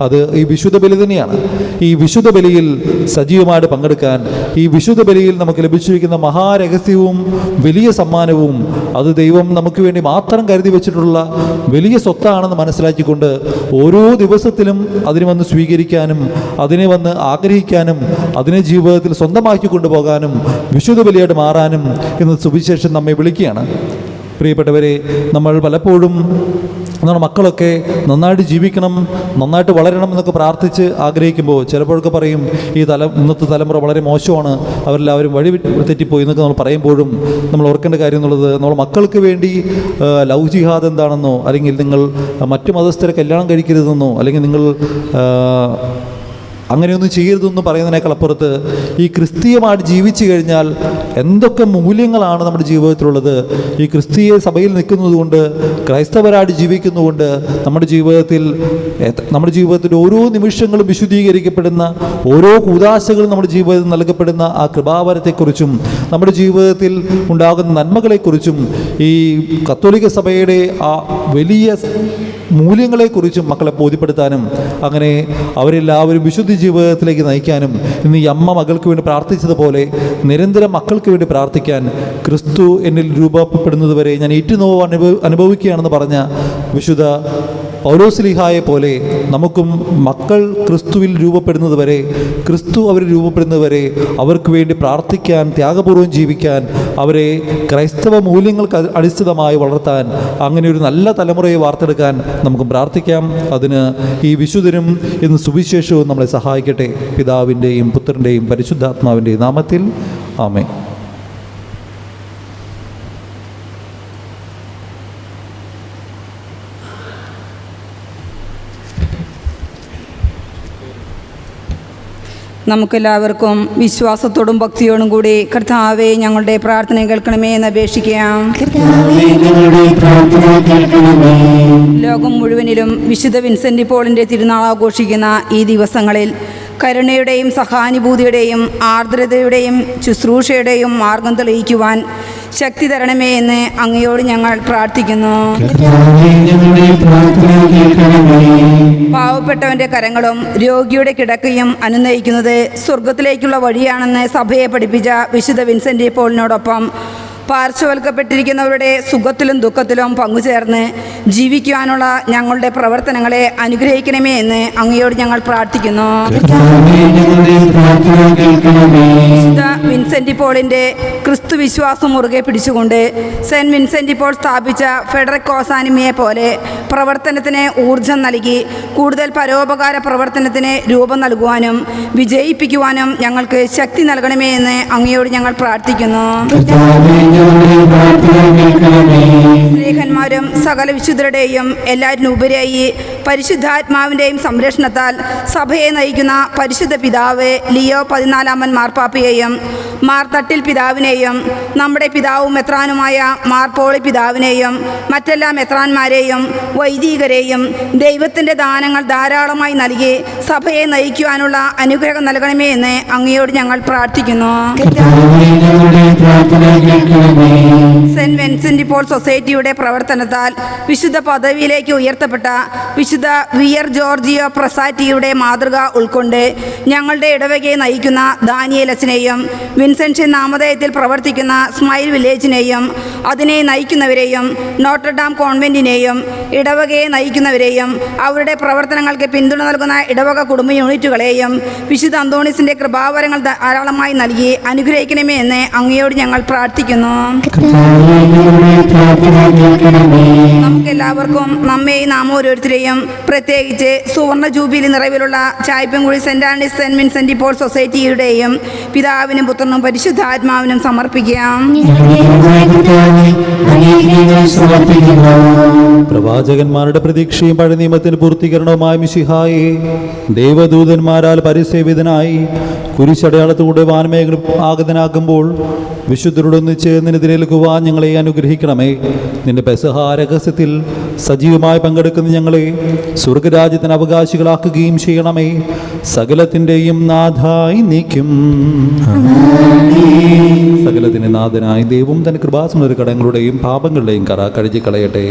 അത് ഈ വിശുദ്ധ ബലി തന്നെയാണ്. ഈ വിശുദ്ധ ബലിയിൽ സജീവമായിട്ട് പങ്കെടുക്കാൻ, ഈ വിശുദ്ധ ബലിയിൽ നമുക്ക് ലഭിച്ചിരിക്കുന്ന മഹാരഹസ്യവും വലിയ സമ്മാനവും അത് ദൈവം നമുക്ക് വേണ്ടി മാത്രം കരുതി വെച്ചിട്ടുള്ള വലിയ സ്വത്താണെന്ന് മനസ്സിലാക്കിക്കൊണ്ട് ഓരോ ദിവസത്തിലും അതിനെ വന്ന് സ്വീകരിക്കാനും അതിനെ വന്ന് ആഗ്രഹിക്കാനും അതിനെ ജീവിതത്തിൽ സ്വന്തമാക്കി കൊണ്ടുപോകാനും വിശുദ്ധ ബലിയായിട്ട് മാറാനും ഇന്ന് സുവിശേഷം നമ്മെ വിളിക്കുകയാണ്. പ്രിയപ്പെട്ടവരെ, നമ്മൾ പലപ്പോഴും നമ്മുടെ മക്കളൊക്കെ നന്നായിട്ട് ജീവിക്കണം, നന്നായിട്ട് വളരണം എന്നൊക്കെ പ്രാർത്ഥിച്ച് ആഗ്രഹിക്കുമ്പോൾ ചിലപ്പോഴൊക്കെ പറയും ഇന്നത്തെ തലമുറ വളരെ മോശമാണ്, അവരെല്ലാവരും വഴി തെറ്റിപ്പോയി എന്നൊക്കെ നമ്മൾ പറയുമ്പോഴും നമ്മൾ ഓർക്കേണ്ട കാര്യം എന്നുള്ളത് നമ്മൾ മക്കൾക്ക് വേണ്ടി ലവ് ജിഹാദ് എന്താണെന്നോ അല്ലെങ്കിൽ നിങ്ങൾ മറ്റു മതസ്ഥരെ കല്യാണം കഴിക്കരുതെന്നോ അല്ലെങ്കിൽ നിങ്ങൾ അങ്ങനെയൊന്നും ചെയ്യരുതെന്ന് പറയുന്നതിനേക്കാൾ അപ്പുറത്ത് ഈ ക്രിസ്തീയമായിട്ട് ജീവിച്ചു കഴിഞ്ഞാൽ എന്തൊക്കെ മൂല്യങ്ങളാണ് നമ്മുടെ ജീവിതത്തിലുള്ളത്. ഈ ക്രിസ്തീയ സഭയിൽ നിൽക്കുന്നത് കൊണ്ട്, ക്രൈസ്തവരായിട്ട് ജീവിക്കുന്നതുകൊണ്ട് നമ്മുടെ ജീവിതത്തിൽ ഓരോ നിമിഷങ്ങളും വിശുദ്ധീകരിക്കപ്പെടുന്ന ഓരോ കൂദാശകളും നമ്മുടെ ജീവിതത്തിൽ നൽകപ്പെടുന്ന ആ കൃപാവരത്തെക്കുറിച്ചും നമ്മുടെ ജീവിതത്തിൽ ഉണ്ടാകുന്ന നന്മകളെക്കുറിച്ചും ഈ കത്തോലിക്ക സഭയുടെ ആ വലിയ മൂല്യങ്ങളെക്കുറിച്ചും മക്കളെ ബോധ്യപ്പെടുത്താനും അങ്ങനെ അവരെല്ലാവരും വിശുദ്ധ ജീവിതത്തിലേക്ക് നയിക്കാനും ഇന്ന് ഈ അമ്മ മകൾക്ക് വേണ്ടി പ്രാർത്ഥിച്ചതുപോലെ നിരന്തരം മക്കൾക്ക് വേണ്ടി പ്രാർത്ഥിക്കാൻ, ക്രിസ്തു എന്നിൽ രൂപപ്പെടുന്നതുവരെ ഞാൻ ഏറ്റുനോവ് അനുഭവിക്കുകയാണെന്ന് പറഞ്ഞ വിശുദ്ധ പൗലോസ്ലീഹായെ പോലെ നമുക്കും മക്കൾ ക്രിസ്തുവിൽ രൂപപ്പെടുന്നതുവരെ, ക്രിസ്തു അവർ രൂപപ്പെടുന്നതുവരെ അവർക്ക് വേണ്ടി പ്രാർത്ഥിക്കാൻ, ത്യാഗപൂർവ്വം ജീവിക്കാൻ, അവരെ ക്രൈസ്തവ മൂല്യങ്ങൾക്ക് അടിസ്ഥിതമായി വളർത്താൻ, അങ്ങനെ ഒരു നല്ല തലമുറയെ വാർത്തെടുക്കാൻ നമുക്ക് പ്രാർത്ഥിക്കാം. അതിന് ഈ വിശുദ്ധരും ഇന്ന് സുവിശേഷവും നമ്മളെ സഹായിക്കട്ടെ. പിതാവിൻ്റെയും പുത്രൻ്റെയും പരിശുദ്ധാത്മാവിൻ്റെയും നാമത്തിൽ ആമേൻ. നമുക്കെല്ലാവർക്കും വിശ്വാസത്തോടും ഭക്തിയോടും കൂടി കർത്താവെ ഞങ്ങളുടെ പ്രാർത്ഥന കേൾക്കണമേ എന്ന് അപേക്ഷിക്കാം. ലോകം മുഴുവനിലും വിശുദ്ധ വിൻസെൻ്റ് പോളിൻ്റെ തിരുനാൾ ആഘോഷിക്കുന്ന ഈ ദിവസങ്ങളിൽ കരുണയുടെയും സഹാനുഭൂതിയുടെയും ആർദ്രതയുടെയും ശുശ്രൂഷയുടെയും മാർഗം തെളിയിക്കുവാൻ ശക്തി തരണമേ എന്ന് അങ്ങയോട് ഞങ്ങൾ പ്രാർത്ഥിക്കുന്നു. പാവപ്പെട്ടവൻ്റെ കരങ്ങളും രോഗിയുടെ കിടക്കയും അനുനയിക്കുന്നത് സ്വർഗത്തിലേക്കുള്ള വഴിയാണെന്ന് സഭയെ പഠിപ്പിച്ച വിശുദ്ധ വിൻസെൻ്റ് പോളിനോടൊപ്പം പാർശ്വവൽക്കപ്പെട്ടിരിക്കുന്നവരുടെ സുഖത്തിലും ദുഃഖത്തിലും പങ്കുചേർന്ന് ജീവിക്കുവാനുള്ള ഞങ്ങളുടെ പ്രവർത്തനങ്ങളെ അനുഗ്രഹിക്കണമേ എന്ന് അങ്ങയോട് ഞങ്ങൾ പ്രാർത്ഥിക്കുന്നു. വിശുദ്ധ വിൻസെൻ്റ് പോളിൻ്റെ ക്രിസ്തു വിശ്വാസം മുറുകെ പിടിച്ചുകൊണ്ട് സെൻറ്റ് വിൻസെൻ്റ് പോൾ സ്ഥാപിച്ച ഫെഡറിക് ഓസാനിമയെ പോലെ പ്രവർത്തനത്തിന് ഊർജം നൽകി കൂടുതൽ പരോപകാര പ്രവർത്തനത്തിന് രൂപം നൽകുവാനും വിജയിപ്പിക്കുവാനും ഞങ്ങൾക്ക് ശക്തി നൽകണമേ എന്ന് അങ്ങയോട് ഞങ്ങൾ പ്രാർത്ഥിക്കുന്നു. സ്നേഹന്മാരും സകല വിശുദ്ധരുടെയും എല്ലാവരും ഉപരിയായി പരിശുദ്ധാത്മാവിൻ്റെയും സംരക്ഷണത്താൽ സഭയെ നയിക്കുന്ന പരിശുദ്ധ പിതാവ് ലിയോ 14 മാർപ്പാപ്പയെയും മാർ തട്ടിൽ പിതാവിനെയും നമ്മുടെ പിതാവും മെത്രാനുമായ മാർ പോളി പിതാവിനെയും മറ്റെല്ലാ മെത്രാന്മാരെയും വൈദികരെയും ദൈവത്തിൻ്റെ ദാനങ്ങൾ ധാരാളമായി നൽകി സഭയെ നയിക്കുവാനുള്ള അനുഗ്രഹം നൽകണമേ എന്ന് അങ്ങയോട് ഞങ്ങൾ പ്രാർത്ഥിക്കുന്നു. സെന്റ് വിൻസെന്റ് പോൾ സൊസൈറ്റിയുടെ പ്രവർത്തനത്താൽ വിശുദ്ധ പദവിയിലേക്ക് ഉയർത്തപ്പെട്ട വിശുദ്ധ വിയർ ജോർജിയോ പ്രസാറ്റിയുടെ മാതൃക ഉൾക്കൊണ്ട് ഞങ്ങളുടെ ഇടവകയെ നയിക്കുന്ന ദാനിയേലച്ചനെയും വിൻസെൻഷ്യൻ നാമധേയത്തിൽ പ്രവർത്തിക്കുന്ന സ്മൈൽ വില്ലേജിനെയും അതിനെ നയിക്കുന്നവരെയും നോട്ടർഡാം കോൺവെൻറ്റിനെയും ഇടവകയെ നയിക്കുന്നവരെയും അവരുടെ പ്രവർത്തനങ്ങൾക്ക് പിന്തുണ നൽകുന്ന ഇടവക കുടുംബ യൂണിറ്റുകളെയും വിശുദ്ധ അന്തോണീസിൻ്റെ കൃപാവരങ്ങൾ ധാരാളമായി നൽകി അനുഗ്രഹിക്കണമേ എന്ന് അങ്ങയോട് ഞങ്ങൾ പ്രാർത്ഥിക്കുന്നു. നമുക്കെല്ലാവർക്കും നമ്മെയും നാം ഓരോരുത്തരെയും പ്രത്യേകിച്ച് സുവർണ ജൂബിലി നിറവിലുള്ള Chayppankuzhi saint Andrews saint Vincent Paul സൊസൈറ്റിയുടെയും പിതാവിനും പുത്രനും പരിശുദ്ധാത്മാവിനും സമർപ്പിക്കാം. പ്രവാചകന്മാരുടെ പ്രതീക്ഷയും പഴയ നിയമത്തിന് പൂർത്തീകരണവുമായ മിശിഹായെ ദേവദൂതന്മാരാൽ പരിസേവിതനായി കുരിശടയാളത്തോടെ വാനമേഖല ആഗതനാക്കുമ്പോൾ വിശുദ്ധരോടൊന്നിച്ച് നിന്നെതിരേൽക്കുവാൻ ഞങ്ങളെ അനുഗ്രഹിക്കണമേ. നിന്റെ പെസഹ രഹസ്യത്തിൽ സജീവമായി പങ്കെടുക്കുന്ന ഞങ്ങളെ സ്വർഗരാജ്യത്തിന് അവകാശികളാക്കുകയും ചെയ്യണമേ. സകലത്തിൻ്റെയും നാഥായി നീക്കും. സകലത്തിന് നാഥനായി ദൈവം തന്റെ കൃപാസനയുടെ കടങ്ങളുടെയും പാപങ്ങളുടെയും കറ കഴുകി കളയട്ടെ.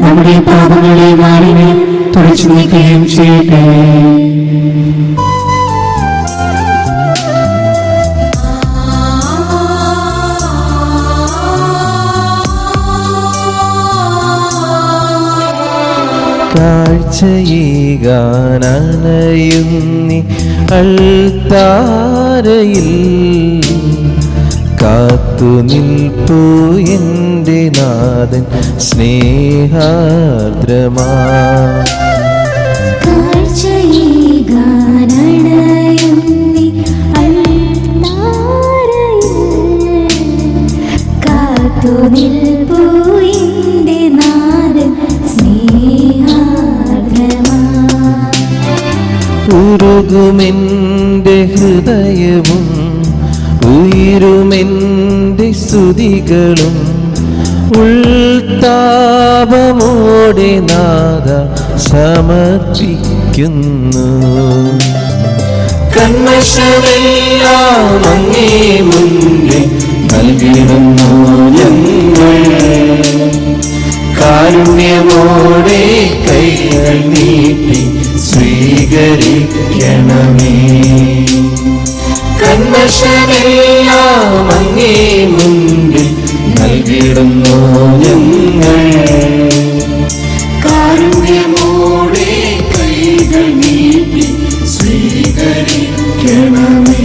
നമ്മുടെ പാപങ്ങളെ മാറിനെ തുടച്ചു നീക്കുകയും ചെയ്യട്ടെ. കാഴ്ചയേകാനയുന്നി അൾത്താരയിൽ കാത്തു നിൽപ്പു എൻ്റെ നാഥൻ സ്നേഹാർദ്രമാ. ഉരുകുമെൻ്റെ ഹൃദയവും ഉയരുമെൻ്റെ സ്തുതികളും ഉൾത്താപമോടെ നാഥ സമർപ്പിക്കുന്നു. കന്മഷമെല്ലാം അങ്ങേ മുന്നിൽ നൽകിടുന്നു ഞങ്ങൾ. കാരുണ്യമോടെ കൈകൾ നീട്ടി സ്വീകരിക്കണമേ. കന്മഷമെല്ലാം അങ്ങേ മുന്നിൽ നൽകിടുന്നു ഞങ്ങൾ. കാരുണ്യമോടെ കൈകൾ നീട്ടി സ്വീകരിക്കണമേ.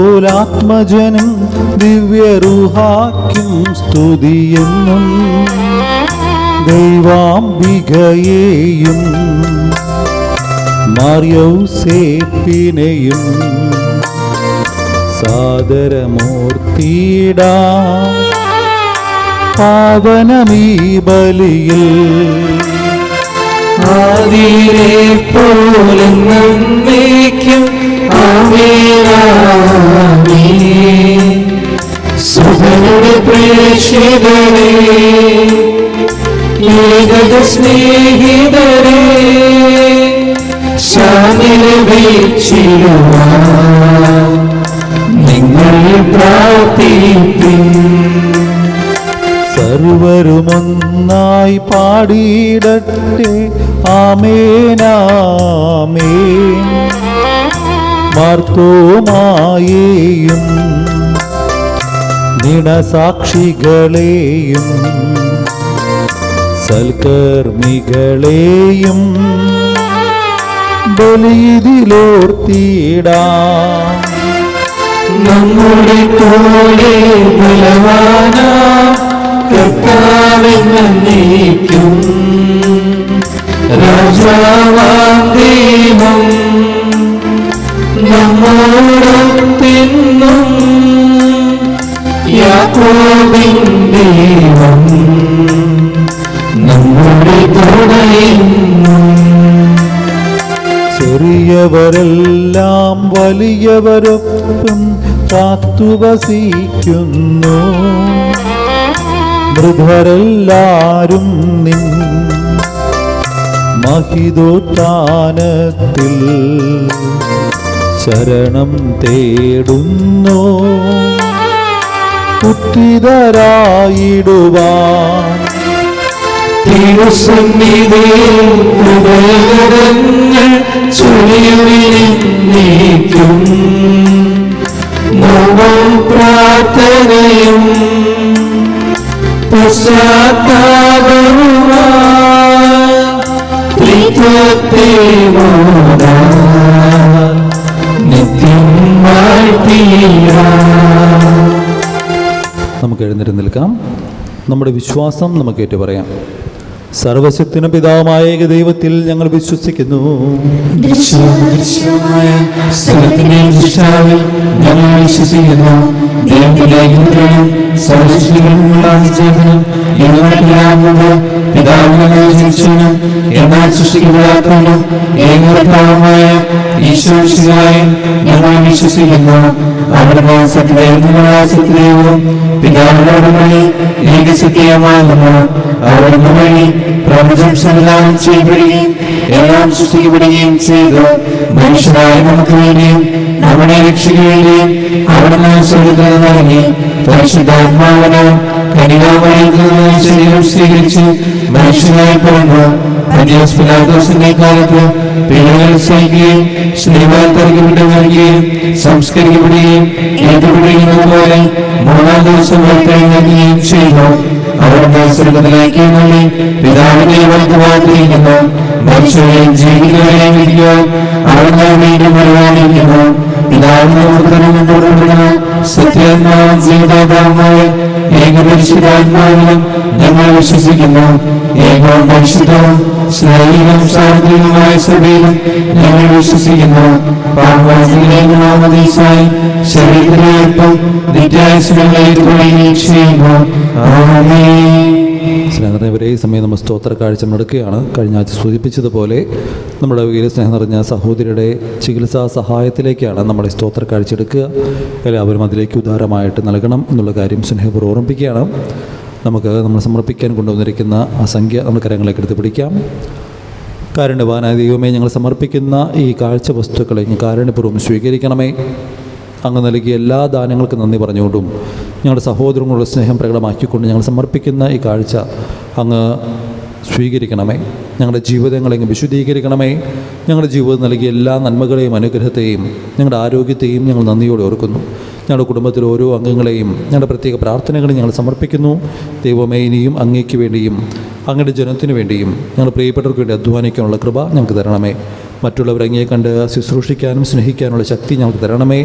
സാധനുമതുപോലാത്മജനും ദിവ്യറുഹാക്കും സ്തുതിയെന്നും ദൈവാംബികയെയും മാർയൗസേപ്പിനെയും സാദരമൂർത്തിയിടാം. പാവനമീ ബലിയിൽ ആദിയിലെ പോലെ നന്ദിക്കും സുധനുടെ പ്രേക്ഷിതരേ, ഏകത സ്നേഹിതരേ, ശാന്തിയെ വീക്ഷിക്കുവാൻ നിങ്ങൾ പ്രാർത്ഥിപ്പിൻ. സർവരുമൊന്നായി പാടിയിടട്ടെ ആമേനാമേൻ. മാർത്തോമായെയും ദിനസാക്ഷികളെയും സൽക്കർമ്മികളെയും ബലിയിലോർത്തിയിടാം. നമ്മുടെ കൂടെ ബലവാനാ കർത്താവെന്നേക്കും രാജാവാം ദൈവം നമ്മോടൊത്തെന്നും. യാക്കോബിൻ ദൈവം കൂടെയെന്നും ചെറിയവരെല്ലാം വലിയവരൊപ്പം കാത്തുവസിക്കുന്നു. മൃഗരെല്ലാരും നിൻ മഹിതോത്ഥാനത്തിൽ ശരണം തേടുന്നു. ഉത്തിതരായിടുവാൻ തിരുസന്നിധിയിൽ ഹൃദയങ്ങൾ ചൊരിയുവിനേക്കും നോവും പ്രാർത്ഥനയും പശ്ചാത്താപവുമായി ത്രിത്വത്തെ മോദാൻ നിത്യം വാഴ്ത്തിയിടാം. നമുക്ക് എഴുന്നേറ്റ് നിൽക്കാം. നമ്മുടെ വിശ്വാസം നമുക്ക് ഏറ്റുപറയാം. സർവശക്തനും പിതാവുമായ ഏക ദൈവത്തിൽ ഞങ്ങൾ വിശ്വസിക്കുന്നു. ദൃശ്യമായ സകലത്തിന്റെയും സൃഷ്ടാവിൽ ഞങ്ങൾ വിശ്വസിക്കുന്നു. ദൈവത്തിന്റെ ഏകപുത്രനും സർവ്വസൃഷ്ടികളുമുള്ള അതിജീവനും യുഗങ്ങളെല്ലാമുണ്ട് പിതാവിനെ ജനിച്ചവനും എന്നാൽ സൃഷ്ടിക്കപ്പെടാത്തവനും ഏകകർത്താവുമായ ഈശോമിശിഹായും ഞങ്ങൾ വിശ്വസിക്കുന്നു. അവിടുന്ന് സത്യദൈവവും പിതാവിനോട് വഴി ഏകസത്യമാകുന്നു. അവിടുന്ന് വഴി പ്രപഞ്ചം സംവിധാനം ചെയ്യപ്പെടുകയും എല്ലാം സൃഷ്ടിക്കപ്പെടുകയും ചെയ്തു. മനുഷ്യരായ നമുക്ക് വേണ്ടിയും നമ്മുടെ രക്ഷയ്ക്ക് വേണ്ടിയും അവിടുന്ന് സ്വർഗ്ഗത്തിൽ നൽകി പരിശുദ്ധാത്മാവിന് കന്യകാമറിയത്തിൽ നിന്ന് ശരീരം സ്വീകരിച്ച് മനുഷ്യനായി പിറന്നു. പന്തിയോസ് പിലാത്തോസിന്റെ കാലത്ത് പീഡകൾ സഹിക്കുകയും ശ്രീവാൽ തറക്കപ്പെട്ട് നൽകുകയും സംസ്കരിക്കപ്പെടുകയും ഏറ്റുപിടിക്കുന്നത് പോലെ മൂന്നാം ദിവസം ഉയർത്തെഴുന്നേൽക്കുകയും ചെയ്തു. അവിടുന്ന് സ്വർഗ്ഗത്തിലേക്ക് നൽകി പിതാവിനെ വലുതുവാക്കിയിരിക്കുന്നു. മനുഷ്യരെയും ജീവിക്കുന്നവരെയും വിധിക്കുവാൻ അവിടുന്ന് വീണ്ടും വരുവാനിരിക്കുന്നു. പിതാവിനെ പുത്രനും പുറപ്പെടുന്ന സത്യാത്മാവും ജീവിതാത്മാവുമായ ഏകപരിശുദ്ധാത്മാവിലും ഞങ്ങൾ വിശ്വസിക്കുന്നു. ഏകവും പരിശുദ്ധവും സ്നേഹികം സാർവത്രികമായ സഭയിലും ഞങ്ങൾ വിശ്വസിക്കുന്നു. പാപമോചനത്തിനായി ശരീരത്തിലെ ഏർപ്പം നിത്യായുസ്സുകളിലേക്ക് ചെയ്യുന്നു. ആമേൻ. സ്നേഹത്തിനവരെ ഈ സമയം നമ്മൾ സ്തോത്ര കാഴ്ച നടക്കുകയാണ്. കഴിഞ്ഞ ആഴ്ച സൂചിപ്പിച്ചതുപോലെ നമ്മുടെ വീട് സ്നേഹം നിറഞ്ഞ സഹോദരിയുടെ ചികിത്സാ സഹായത്തിലേക്കാണ് നമ്മൾ ഈ സ്തോത്ര കാഴ്ച എടുക്കുക. എല്ലാവരും അതിലേക്ക് ഉദാരമായിട്ട് നൽകണം എന്നുള്ള കാര്യം സ്നേഹപൂർവ്വം ഓർമ്മിപ്പിക്കുകയാണ്. നമുക്ക് നമ്മൾ സമർപ്പിക്കാൻ കൊണ്ടുവന്നിരിക്കുന്ന ആ സംഖ്യ നമ്മൾ കരങ്ങളിലേക്ക് എടുത്ത് പിടിക്കാം. കാരുണ്യവാനായ ദൈവമേ, ഞങ്ങൾ സമർപ്പിക്കുന്ന ഈ കാഴ്ച വസ്തുക്കളെ കാരുണ്യപൂർവ്വം സ്വീകരിക്കണമേ. അങ്ങ് നൽകിയ എല്ലാ ദാനങ്ങൾക്കും നന്ദി പറഞ്ഞുകൊണ്ടും ഞങ്ങളുടെ സഹോദരങ്ങളുടെ സ്നേഹം പ്രകടമാക്കിക്കൊണ്ട് ഞങ്ങൾ സമർപ്പിക്കുന്ന ഈ കാഴ്ച അങ്ങ് സ്വീകരിക്കണമേ. ഞങ്ങളുടെ ജീവിതങ്ങളെ അങ്ങ് വിശുദ്ധീകരിക്കണമേ. ഞങ്ങളുടെ ജീവിതം നൽകിയ എല്ലാ നന്മകളെയും അനുഗ്രഹത്തെയും ഞങ്ങളുടെ ആരോഗ്യത്തെയും ഞങ്ങൾ നന്ദിയോടെ ഓർക്കുന്നു. ഞങ്ങളുടെ കുടുംബത്തിലെ ഓരോ അംഗങ്ങളെയും ഞങ്ങളുടെ പ്രത്യേക പ്രാർത്ഥനകളും ഞങ്ങൾ സമർപ്പിക്കുന്നു. ദൈവമേ, ഇനിയും അങ്ങേക്ക് വേണ്ടിയും അങ്ങയുടെ ജനത്തിനു വേണ്ടിയും ഞങ്ങളുടെ പ്രിയപ്പെട്ടവർക്ക് വേണ്ടി അധ്വാനിക്കാനുള്ള കൃപ ഞങ്ങൾക്ക് തരണമേ. മറ്റുള്ളവർ അങ്ങയെ കണ്ട് ശുശ്രൂഷിക്കാനും സ്നേഹിക്കാനുള്ള ശക്തി ഞങ്ങൾക്ക് തരണമേ.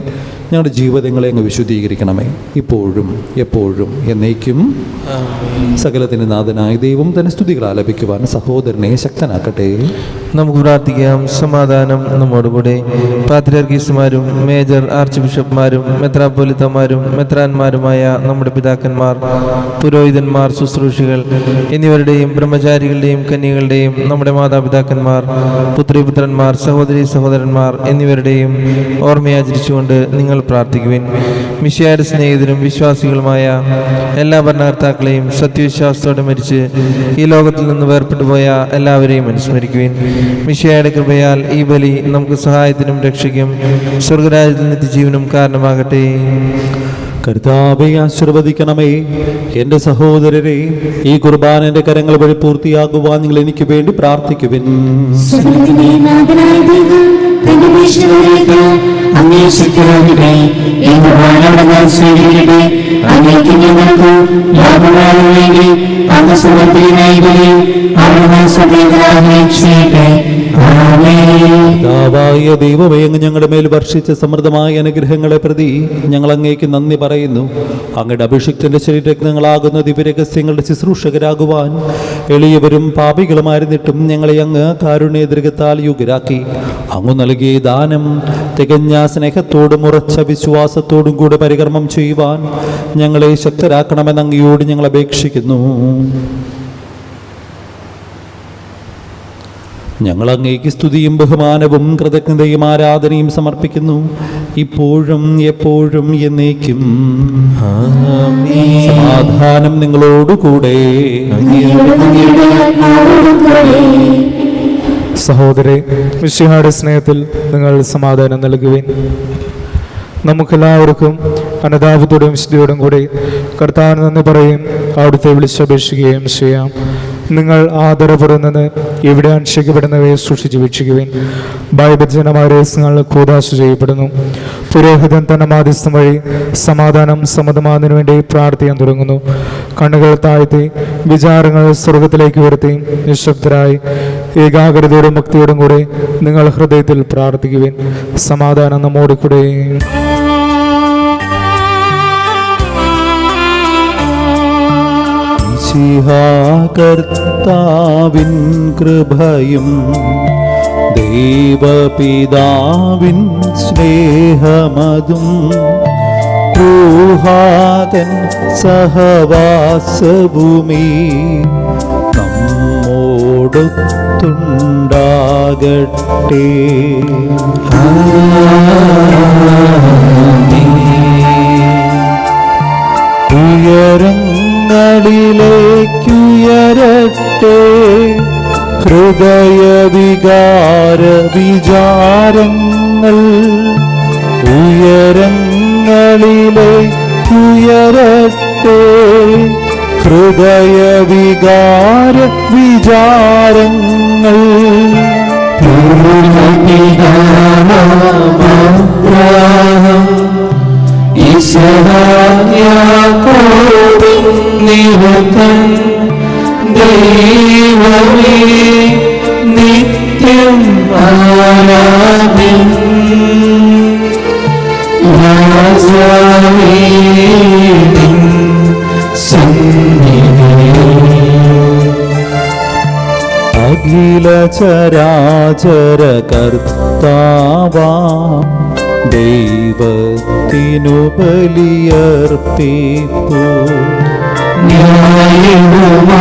ഞങ്ങളുടെ ജീവിതങ്ങളെ അങ്ങ് വിശുദ്ധീകരിക്കണമേ, ഇപ്പോഴും എപ്പോഴും എന്നേക്കും. സകലത്തിന് നാഥനായ ദൈവം തന്നെ സ്തുതികൾ ആലപിക്കുവാൻ സഹോദരനെ ശക്തനാക്കട്ടെ. നമുക്ക് പ്രാർത്ഥിക്കാം. സമാധാനം നമ്മോടുകൂടെ. പാത്രിയാർക്കീസുമാരും മേജർ ആർച്ച് ബിഷപ്പ്മാരും മെത്രാപ്പൊലിത്തമാരും മെത്രാന്മാരുമായ നമ്മുടെ പിതാക്കന്മാർ, പുരോഹിതന്മാർ, ശുശ്രൂഷികൾ എന്നിവരുടെയും ബ്രഹ്മചാരികളുടെയും കന്യകളുടെയും നമ്മുടെ മാതാപിതാക്കന്മാർ, പുത്രിപുത്രന്മാർ, സഹോദരി സഹോദരന്മാർ എന്നിവരുടെയും ഓർമ്മയാചരിച്ചുകൊണ്ട് നിങ്ങൾ പ്രാർത്ഥിക്കുവിൻ. മിശിഹായുടെ സ്നേഹിതരും വിശ്വാസികളുമായ എല്ലാ ഭരണകർത്താക്കളെയും സത്യവിശ്വാസത്തോടെ മരിച്ച് ഈ ലോകത്തിൽ നിന്ന് വേർപെട്ടുപോയ എല്ലാവരെയും അനുസ്മരിക്കുവിൻ. മിശിഹായുടെ കൃപയാൽ ഈ ബലി നമുക്ക് സഹായത്തിനും രക്ഷയ്ക്കും സ്വർഗരാജ്യത്തിൽ നിത്യജീവനും കാരണമാകട്ടെ. കർത്താവെ, ആശീർവദിക്കണമേ. എൻ്റെ സഹോദരരെ, ഈ കുർബാന എൻ്റെ കരങ്ങൾ വഴി പൂർത്തിയാകുവാൻ നിങ്ങൾ എനിക്ക് വേണ്ടി പ്രാർത്ഥിക്കുവിൻ. സ്വർഗ്ഗത്തിലെ നാഥനായ ദൈവം തന്റെ വിഷ്ണുവിലേക്ക് അങ്ങേ ശക്തരാകട്ടെ. ഈ കുർബാന അവിടുന്ന് സ്വീകരിക്കട്ടെ. അങ്ങേക്ക് ഞങ്ങൾക്ക് ലാഭമാകാൻ വേണ്ടി അങ്ങ് സമർപ്പിക്കുന്നതായി ബലിയും അവിടുന്ന് സ്വതന്ത്രരാകുകയും ചെയ്യട്ടെ. പിതാവായ ദൈവമേ, അങ്ങ് ഞങ്ങളുടെ മേൽ വർഷിച്ച സമൃദ്ധമായ അനുഗ്രഹങ്ങളെ പ്രതി ഞങ്ങൾ അങ്ങേക്ക് നന്ദി പറയുന്നു. അങ്ങയുടെ അഭിഷിക്തന്റെ ശരീരരത്നങ്ങളാകുന്ന ദിവ്യരഹസ്യങ്ങളുടെ ശുശ്രൂഷകരാകുവാൻ എളിയവരും പാപികളുമായിരുന്നിട്ടും ഞങ്ങളെ അങ്ങ് കാരുണ്യദൃഗത്താൽ യുഗരാക്കി. അങ്ങ് നൽകിയ ദാനം തികഞ്ഞ സ്നേഹത്തോടും ഉറച്ച വിശ്വാസത്തോടും കൂടെ പരികർമ്മം ചെയ്യുവാൻ ഞങ്ങളെ ശക്തരാക്കണമെന്ന് അങ്ങയോട് ഞങ്ങൾ അപേക്ഷിക്കുന്നു. ഞങ്ങൾ അങ്ങേക്ക് സ്തുതിയും ബഹുമാനവും കൃതജ്ഞതയും ആരാധനയും സമർപ്പിക്കുന്നു, ഇപ്പോഴും എപ്പോഴും എന്നേക്കും. സമാധാനം നിങ്ങളോടുകൂടെ. സഹോദരെ, മിശിഹായുടെ സ്നേഹത്തിൽ നിങ്ങൾ സമാധാനം നൽകുവിൻ. നമുക്കെല്ലാവർക്കും അനുതാപത്തോടും വിശുദ്ധിയോടും കൂടി കർത്താവിന് നന്ദി പറയും, അവിടുത്തെ വിളിച്ചപേക്ഷിക്കുകയും ചെയ്യാം. നിങ്ങൾ ആദരപുറന്ന് ഇവിടെ അനുഷ്ഠിക്കപ്പെടുന്നവയെ സൂക്ഷിച്ച് വീക്ഷിക്കുവിൻ. ഭയഭജനമായ നിങ്ങൾ കൂദാശ ചെയ്യപ്പെടുന്നു. പുരോഹിതൻ തന്റെ മാധ്യസ്ഥം വഴി സമാധാനം സമ്മതമാകുന്നതിനു വേണ്ടി പ്രാർത്ഥിക്കാൻ തുടങ്ങുന്നു. കണ്ണുകൾ താഴ്ത്തി വിചാരങ്ങൾ സ്വർഗത്തിലേക്ക് ഉയർത്തി നിശബ്ദരായി ഏകാഗ്രതയോടും ഭക്തിയോടും കൂടെ നിങ്ങൾ ഹൃദയത്തിൽ പ്രാർത്ഥിക്കുവിൻ. സമാധാനം നമ്മോട് കൂടെ. കർത്താവിൻ കൃപയും ദൈവപിതാവിൻ സ്നേഹമതും റൂഹാതൻ സഹവാസഭൂമി നമ്മോടൊത്തുണ്ടാകട്ടെ. ഉയരങ്ങളിലേക്കുയരട്ടെ ഹൃദയവികാര വിചാരങ്ങൾ, ഉയരങ്ങളിലേക്കുയരട്ടെ ഹൃദയവികാര വിചാരങ്ങൾ. നിരതൻ ദൈവമേ നിത്യം ആരാധ്യൻ, രാജാവേ നിൻ സന്നിധിയിൽ അഖില ചരാചര കർത്താവാ ദൈവത്തിനു ബലിയർപ്പിപ്പൂ. ന്യായവുമാണത്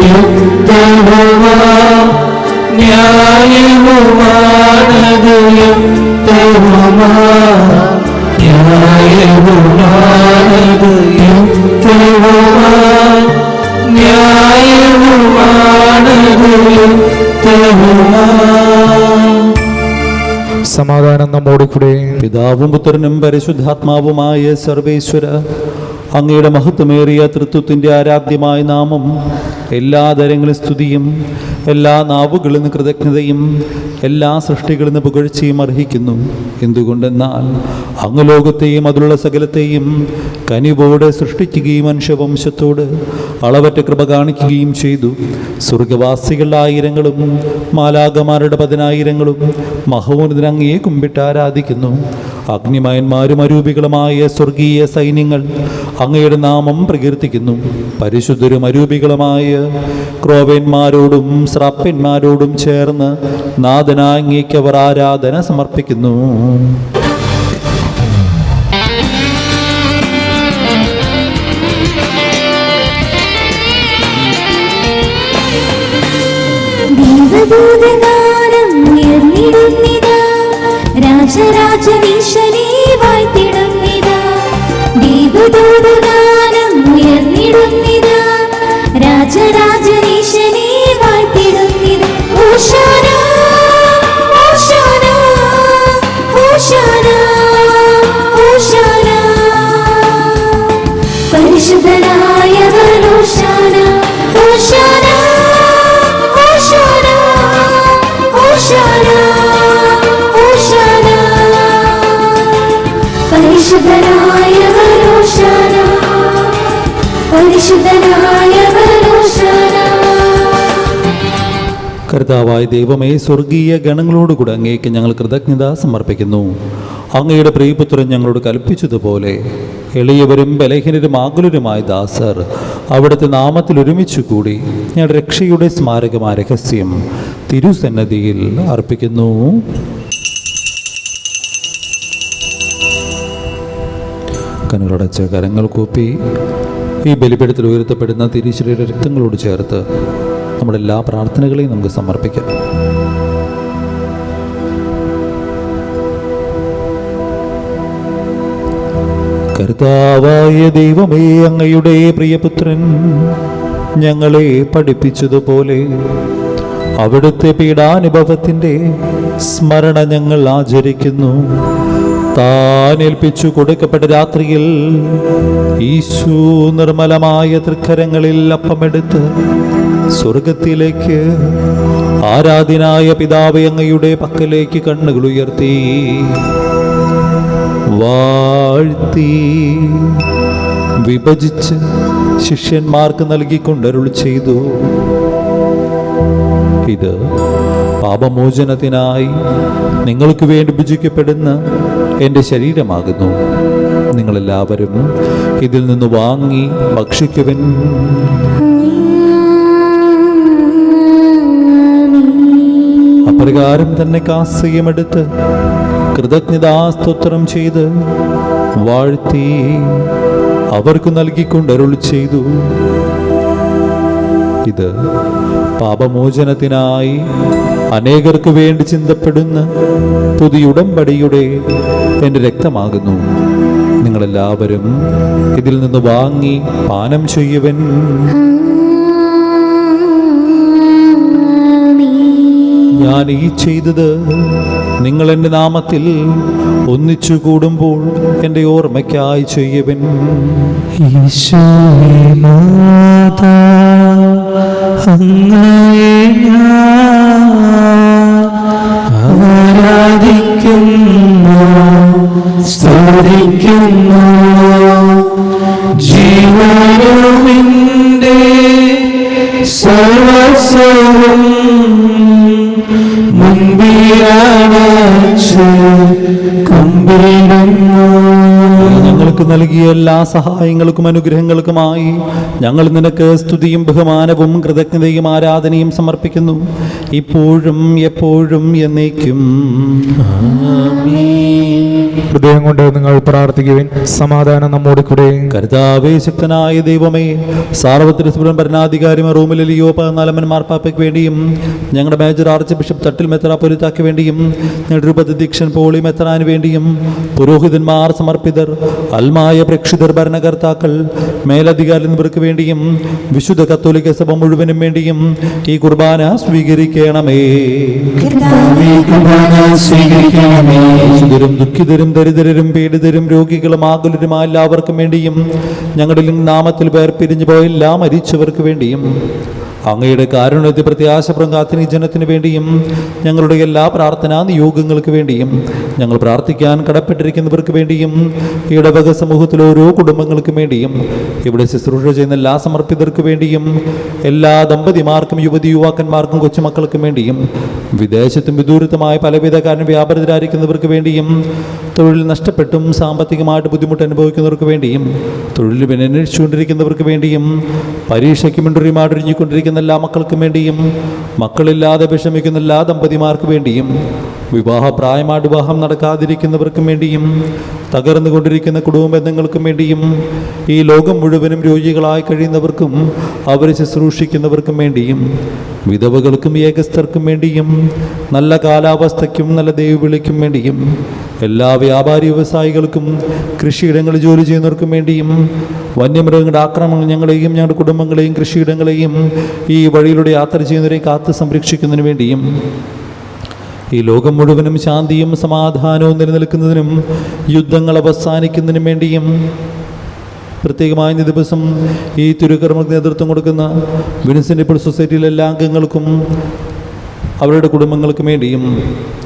യുക്തവുമാ, ന്യായവുമാണത് യുക്തവുമാ, ന്യായവുമാണത് യുക്തവുമാ, ന്യായവുമാണത് യുക്തവുമാ. സമാധാനം നമ്മോട് കൂടെ. പിതാവും പുത്രനും പരിശുദ്ധാത്മാവുമായ സർവേശ്വര, അങ്ങയുടെ മഹത്വമേറിയ തൃത്വത്തിൻ്റെ ആരാധ്യമായ നാമം എല്ലാ തരങ്ങളിൽ സ്തുതിയും എല്ലാ നാവുകളിൽ നിന്ന് കൃതജ്ഞതയും എല്ലാ സൃഷ്ടികളിൽ നിന്ന് പുകഴ്ചയും അർഹിക്കുന്നു. എന്തുകൊണ്ടെന്നാൽ അങ്ങ് ലോകത്തെയും അതിലുള്ള സകലത്തെയും കനിവോടെ സൃഷ്ടിക്കുകയും മനുഷ്യവംശത്തോട് അളവറ്റ കൃപ കാണിക്കുകയും ചെയ്തു. സ്വർഗവാസികളുടെ ആയിരങ്ങളും മാലാകമാരുടെ 10,000ങ്ങളും മഹോന്നതൻ അങ്ങയെ കുമ്പിട്ട് ആരാധിക്കുന്നു. അഗ്നിമയന്മാരും അരൂപികളുമായ സ്വർഗീയ സൈന്യങ്ങൾ അങ്ങയുടെ നാമം പ്രകീർത്തിക്കുന്നു. പരിശുദ്ധരും അരൂപികളുമായ ക്രോവേന്മാരോടും ശ്രാപ്പന്മാരോടും ചേർന്ന് നാഥനായ അങ്ങേക്ക് അവർ ആരാധന സമർപ്പിക്കുന്നു. രാജരാജനീശനെ വാഴ്ത്തിടുന്നിതാ, ദൈവദൂതഗാനം ഉയർന്നിടുന്നിതാ, രാജരാജനീശനെ വാഴ്ത്തിടുന്നിതാ. ഹോശാന ഹോശാന ഹോശാന ഹോശാന, പരിശുദ്ധനായവൻ ഹോശാന ഹോശാന ഹോശാന ഹോശാന ഹോശാന, പരിശുദ്ധനായവൻ ഹോശാന പരിശുദ്ധനായവൻ ഹോശാന. കർത്താവായ ദൈവമേ, സ്വർഗീയ ഗണങ്ങളോടുകൂടെ അങ്ങേക്ക് ഞങ്ങൾ കൃതജ്ഞത സമർപ്പിക്കുന്നു. അങ്ങയുടെ പ്രിയപുത്രൻ ഞങ്ങളോട് കൽപ്പിച്ചതുപോലെ എളിയവരും ബലഹീനരും ആകുലരുമായ ദാസർ അവിടുത്തെ നാമത്തിൽ ഒരുമിച്ചു കൂടി ഞങ്ങളുടെ രക്ഷയുടെ സ്മാരകമായ രഹസ്യം തിരുസന്നതിയിൽ അർപ്പിക്കുന്നു. കണ്ണുകളടച്ച് കരങ്ങൾ കൂപ്പി ഈ ബലിപീഠത്തിൽ ഉയർത്തപ്പെടുന്ന തിരുശരീര രക്തങ്ങളോട് ചേർത്ത് നമ്മളെല്ലാ പ്രാർത്ഥനകളെയും നമുക്ക് സമർപ്പിക്കാം. കർത്താവായ ദൈവമേ, അങ്ങയുടെ പ്രിയപുത്രൻ ഞങ്ങളെ പഠിപ്പിച്ചതുപോലെ അവിടുത്തെ പീഡാനുഭവത്തിൻ്റെ സ്മരണ ഞങ്ങൾ ആചരിക്കുന്നു. താൻ ഏൽപ്പിച്ചു കൊടുക്കപ്പെട്ട രാത്രിയിൽ ഈശോ നിർമ്മലമായ തൃക്കരങ്ങളിൽ അപ്പമെടുത്ത് സ്വർഗത്തിലേക്ക് ആരാധ്യനായ പിതാവേ അങ്ങയുടെ പക്കലേക്ക് കണ്ണുകൾ ഉയർത്തി വാഴ്ത്തി വിഭജിച്ച് ശിഷ്യന്മാർക്ക് നൽകിക്കൊണ്ടരുൾ ചെയ്തു. ഇത് പാപമോചനത്തിനായി നിങ്ങൾക്ക് വേണ്ടി ഭുജിക്കപ്പെടുന്ന എൻ്റെ ശരീരമാകുന്നു. നിങ്ങളെല്ലാവരും ഇതിൽ നിന്ന് വാങ്ങി ഭക്ഷിക്കുവിൻ. അപ്രകാരം തന്നെ കാസ്യമെടുത്ത് കൃതജ്ഞതാസ്തോത്രം ചെയ്ത് വാഴ്ത്തി അവർക്ക് നൽകിക്കൊണ്ടരുൾ ചെയ്തു. ഇത് പാപമോചനത്തിനായി അനേകർക്ക് വേണ്ടി ചിന്തപ്പെടുന്ന പുതിയുടമ്പടിയുടെ എൻ്റെ രക്തമാകുന്നു. നിങ്ങളെല്ലാവരും ഇതിൽ നിന്ന് വാങ്ങി പാനം ചെയ്യുവൻ. ഞാൻ ഈ ചെയ്തത് നിങ്ങൾ എൻ്റെ നാമത്തിൽ ഒന്നിച്ചു കൂടുമ്പോൾ എൻ്റെ ഓർമ്മയ്ക്കായി ചെയ്യുവൻ. ഈശോയെ നാഥാ, അങ്ങയെ ഞാൻ ആരാധിക്കുന്നു, സ്തുതിക്കുന്നു. ജീവനുമിൻ്റെ സർവസ്വവും മുൻപിലണച്ച് കുമ്പിടുന്നു. ഞങ്ങൾക്ക് നൽകിയ എല്ലാ സഹായങ്ങൾക്കും അനുഗ്രഹങ്ങൾക്കുമായി ഞങ്ങൾ നിനക്ക് സ്തുതിയും ബഹുമാനവും കൃതജ്ഞതയും ആരാധനയും സമർപ്പിക്കുന്നു, ഇപ്പോഴും എപ്പോഴും എന്നേക്കും. ഹൃദയം കൊണ്ട് നിങ്ങൾ പ്രാർത്ഥിക്കുവിൻ. സമാധാനം നമ്മോട് കൂടെ. കർത്താവേ, ശക്തനായ ദൈവമേ, സാർവത്രിക ഭരണാധികാരി റോമിലെ ലിയോ 14 മാർപ്പാപ്പയ്ക്ക് വേണ്ടിയും ഞങ്ങളുടെ മേജർ ആർച്ച് ബിഷപ്പ് തട്ടിൽ മെത്രാപ്പൊലീത്താക്ക് വേണ്ടിയും നെടുപതി ദീക്ഷൻ പോളി മെത്രാന് വേണ്ടിയും പുരോഹിതന്മാർ, സമർപ്പിതർ, അൽമായ പ്രേക്ഷിതർ, ഭരണകർത്താക്കൾ, മേലധികാരി എന്നിവർക്ക് വേണ്ടിയും വിശുദ്ധ കത്തോലിക്ക സഭ മുഴുവനും വേണ്ടിയും ഈ കുർബാന സ്വീകരിക്കണമേ. ദുഃഖിതരും ദരിദ്രരും പീഡിതരും രോഗികളും ആകുലരുമായ എല്ലാവർക്കും വേണ്ടിയും ഞങ്ങളിൽ നാമത്തിൽ വേർപിരിഞ്ഞു പോയ എല്ലാ മരിച്ചവർക്ക് വേണ്ടിയും അങ്ങയുടെ കാരുണ്യത്തെ പ്രത്യാശപ്രം കാത്തിനി ജനത്തിന് വേണ്ടിയും ഞങ്ങളുടെ എല്ലാ പ്രാർത്ഥനാ നിയോഗങ്ങൾക്ക് വേണ്ടിയും ഞങ്ങൾ പ്രാർത്ഥിക്കാൻ കടപ്പെട്ടിരിക്കുന്നവർക്ക് വേണ്ടിയും ഇടവക സമൂഹത്തിലെ ഓരോ കുടുംബങ്ങൾക്കും വേണ്ടിയും ഇവിടെ ശുശ്രൂഷ ചെയ്യുന്ന എല്ലാ സമർപ്പിതർക്ക് വേണ്ടിയും എല്ലാ ദമ്പതിമാർക്കും യുവതി യുവാക്കന്മാർക്കും കൊച്ചുമക്കൾക്കും വേണ്ടിയും വിദേശത്തും വിദൂരത്തുമായ പലവിധ കാരണം വ്യാപരിതരായിരിക്കുന്നവർക്ക് വേണ്ടിയും തൊഴിൽ നഷ്ടപ്പെട്ടും സാമ്പത്തികമായിട്ട് ബുദ്ധിമുട്ട് അനുഭവിക്കുന്നവർക്ക് വേണ്ടിയും തൊഴിൽ അന്വേഷിച്ചുകൊണ്ടിരിക്കുന്നവർക്ക് വേണ്ടിയും പരീക്ഷയ്ക്ക് മുൻപൊരുമായിട്ടിരിഞ്ഞുകൊണ്ടിരിക്കുന്ന എല്ലാ മക്കൾക്കും വേണ്ടിയും മക്കളില്ലാതെ വിഷമിക്കുന്ന എല്ലാ ദമ്പതിമാർക്ക് വേണ്ടിയും വിവാഹപ്രായമായിട്ട് വിവാഹം നടക്കാതിരിക്കുന്നവർക്കും വേണ്ടിയും തകർന്നുകൊണ്ടിരിക്കുന്ന കുടുംബ ബന്ധങ്ങൾക്കും വേണ്ടിയും ഈ ലോകം മുഴുവനും രോഗികളായി കഴിയുന്നവർക്കും അവരെ ശുശ്രൂഷിക്കുന്നവർക്കും വേണ്ടിയും വിധവകൾക്കും ഏകസ്ഥർക്കും വേണ്ടിയും നല്ല കാലാവസ്ഥയ്ക്കും നല്ല ദൈവവിളിക്കും വേണ്ടിയും എല്ലാ വ്യാപാരി വ്യവസായികൾക്കും കൃഷിയിടങ്ങളിൽ ജോലി ചെയ്യുന്നവർക്കും വേണ്ടിയും വന്യമൃഗങ്ങളുടെ ആക്രമണങ്ങൾ ഞങ്ങളെയും ഞങ്ങളുടെ കുടുംബങ്ങളെയും കൃഷിയിടങ്ങളെയും ഈ വഴിയിലൂടെ യാത്ര ചെയ്യുന്നവരെയും കാത്ത് സംരക്ഷിക്കുന്നതിന് വേണ്ടിയും ഈ ലോകം മുഴുവനും ശാന്തിയും സമാധാനവും നിലനിൽക്കുന്നതിനും യുദ്ധങ്ങൾ അവസാനിക്കുന്നതിനും വേണ്ടിയും പ്രത്യേകമായ ദിവസം ഈ തിരുക്കർമ്മക്ക് നേതൃത്വം കൊടുക്കുന്ന വിൻസെൻ്റ് പോൾ സൊസൈറ്റിയിലെ എല്ലാ അംഗങ്ങൾക്കും അവരുടെ കുടുംബങ്ങൾക്കും വേണ്ടിയും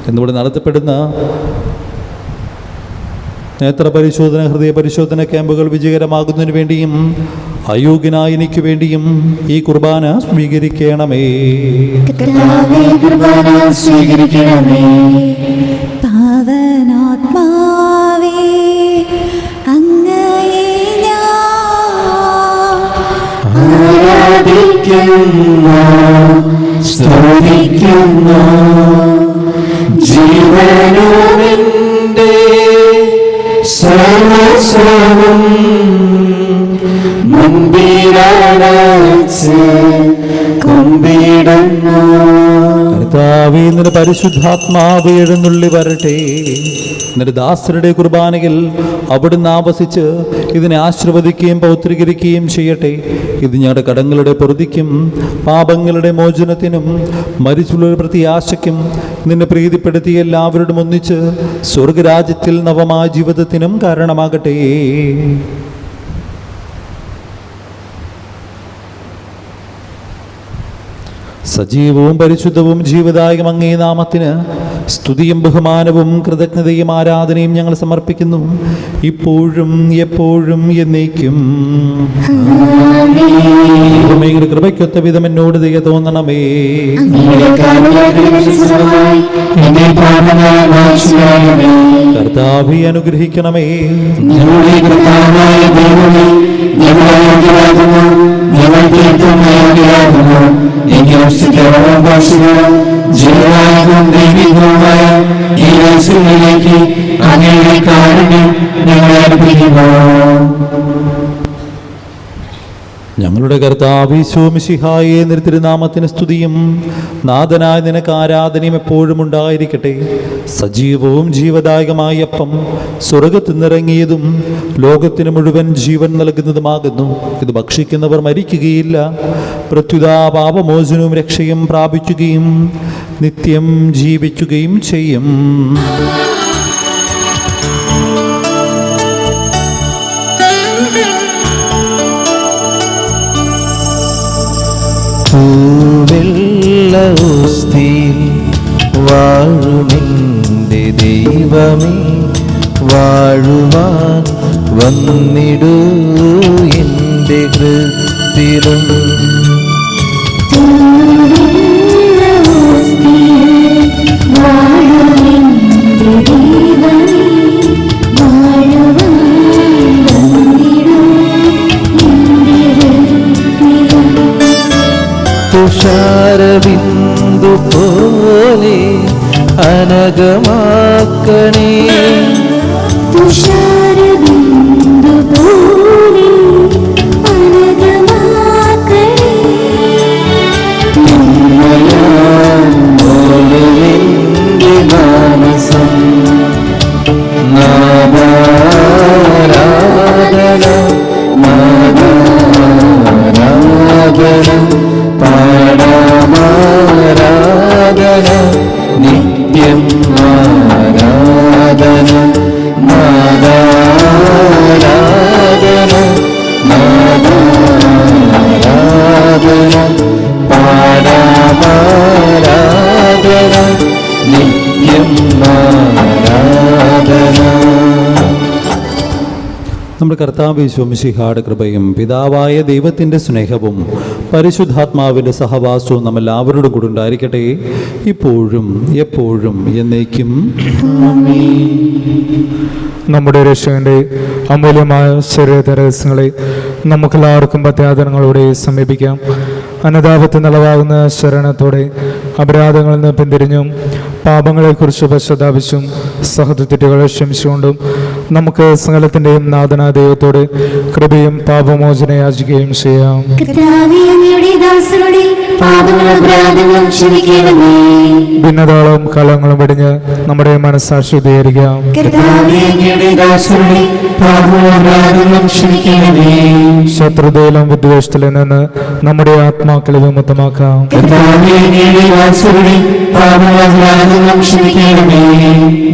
എന്നിവിടെ നടത്തപ്പെടുന്ന നേത്ര പരിശോധന, ഹൃദയ പരിശോധന ക്യാമ്പുകൾ വിജയകരമാകുന്നതിന് വേണ്ടിയും അയോഗ്യനായ എനിക്ക് വേണ്ടിയും ഈ കുർബാന സ്വീകരിക്കണമേ. പാവനാത്മാവേ, അങ്ങയെ ആരാധിക്കുന്നു, സ്തുതിക്കുന്നു. ജീവനുമിൻ്റെ സർവസ്വവും മുൻപിലാ അടച്ച് കുമ്പിടുന്നു. കർത്താവേ, നിന്റെ പരിശുദ്ധാത്മാവ് എഴുന്നള്ളി വരട്ടെ. നിന്റെ ദാസരുടെ കുർബാനയിൽ അവിടുന്ന് ആവസിച്ച് ഇതിനെ ആശീർവദിക്കുകയും പൗത്രീകരിക്കുകയും ചെയ്യട്ടെ. ഇത് ഞങ്ങളുടെ കടങ്ങളുടെ പൊറുതിക്കും പാപങ്ങളുടെ മോചനത്തിനും മരിച്ചുള്ള പ്രത്യാശയ്ക്കും നിന്നെ പ്രീതിപ്പെടുത്തി എല്ലാവരോടും ഒന്നിച്ച് സ്വർഗരാജ്യത്തിൽ നവമായ ജീവിതത്തിനും കാരണമാകട്ടെ. സജീവവും പരിശുദ്ധവും ജീവദായകം അങ്ങേ നാമത്തിന് സ്തുതിയും ബഹുമാനവും കൃതജ്ഞതയും ആരാധനയും ഞങ്ങൾ സമർപ്പിക്കുന്നു, ഇപ്പോഴും എപ്പോഴും എന്നേക്കും. ദൈവമേ, കൃപയ്ക്കൊത്ത വിധം എന്നോട് ദയ തോന്നണമേ. കർത്താവേ, അനുഗ്രഹിക്കണമേ. അങ്ങയുടെ കാരുണ്യം ഞങ്ങളെ അടുപ്പിക്കുന്നു. ഞങ്ങളുടെ കർത്താവേ, ഈശോമിശിഹായേ, നിന്റെ തിരുനാമത്തിന് സ്തുതിയും നാഥനായ നിനക്ക് ആരാധനയും എപ്പോഴും ഉണ്ടായിരിക്കട്ടെ. സജീവവും ജീവദായകമായ അപ്പം സ്വർഗത്തിൽ നിന്നിറങ്ങിയതും ലോകത്തിന് മുഴുവൻ ജീവൻ നൽകുന്നതുമാകുന്നു. ഇത് ഭക്ഷിക്കുന്നവർ മരിക്കുകയില്ല, പ്രത്യുത പാപമോചനവും രക്ഷയും പ്രാപിക്കുകയും നിത്യം ജീവിക്കുകയും ചെയ്യും. വെള്ളോസ്തിയിൽ വാഴുമെൻ്റെ ദൈവമേ, വാഴുവാൻ വന്നിടൂ എൻ്റെ ഹൃത്തിലും. തുഷാരബിന്ദു പോലെ അനഗമാക്കണേ, തുഷാരബിന്ദു പോലെ അനഗമാക്കണേ. നിന്മയാന്റെ മാനസം നാദാരാധന നാദാരാധന പാടാമാരാധന നിത്യം ആരാധന നാദാരാധന നാദാരാധന പാടാമാരാധന നിത്യം ആരാധന. നമ്മുടെ കർത്താവ് ഈശോമിശിഹായുടെ കൃപയും പിതാവായ ദൈവത്തിൻ്റെ സ്നേഹവും പരിശുദ്ധാത്മാവിൻ്റെ സഹവാസവും നമ്മളെല്ലാവരോടും കൂടെ ഉണ്ടായിരിക്കട്ടെ, ഇപ്പോഴും എപ്പോഴും എന്നേക്കും. നമ്മുടെ രക്ഷകന്റെ അമൂല്യമായ ശരീര രഹസ്യങ്ങളെ നമുക്കെല്ലാവർക്കും പത്യാദനങ്ങളോടെ സമീപിക്കാം. അനുതാപത്തിൽ നിലവാകുന്ന ശരണത്തോടെ അപരാധങ്ങളിൽ നിന്ന് പിന്തിരിഞ്ഞും പാപങ്ങളെക്കുറിച്ച് പശ്ചാത്താപിച്ചും സഹതെറ്റുകളെ ക്ഷമിച്ചുകൊണ്ടും നമുക്ക് സകലത്തിൻ്റെയും നാഥനായ ദൈവത്തോട് കൃപയും പാപമോചന യാചിക്കുകയും ചെയ്യാം. ഭിന്നതാളും കലങ്ങളും വെടിഞ്ഞ് നമ്മുടെ മനസ്സാക്ഷി ശുദ്ധീകരിക്കാം. ശത്രുതയിലും വിദ്വേഷത്തിലും നിന്ന് നമ്മുടെ ആത്മാക്കളെ വിമുക്തമാക്കാം.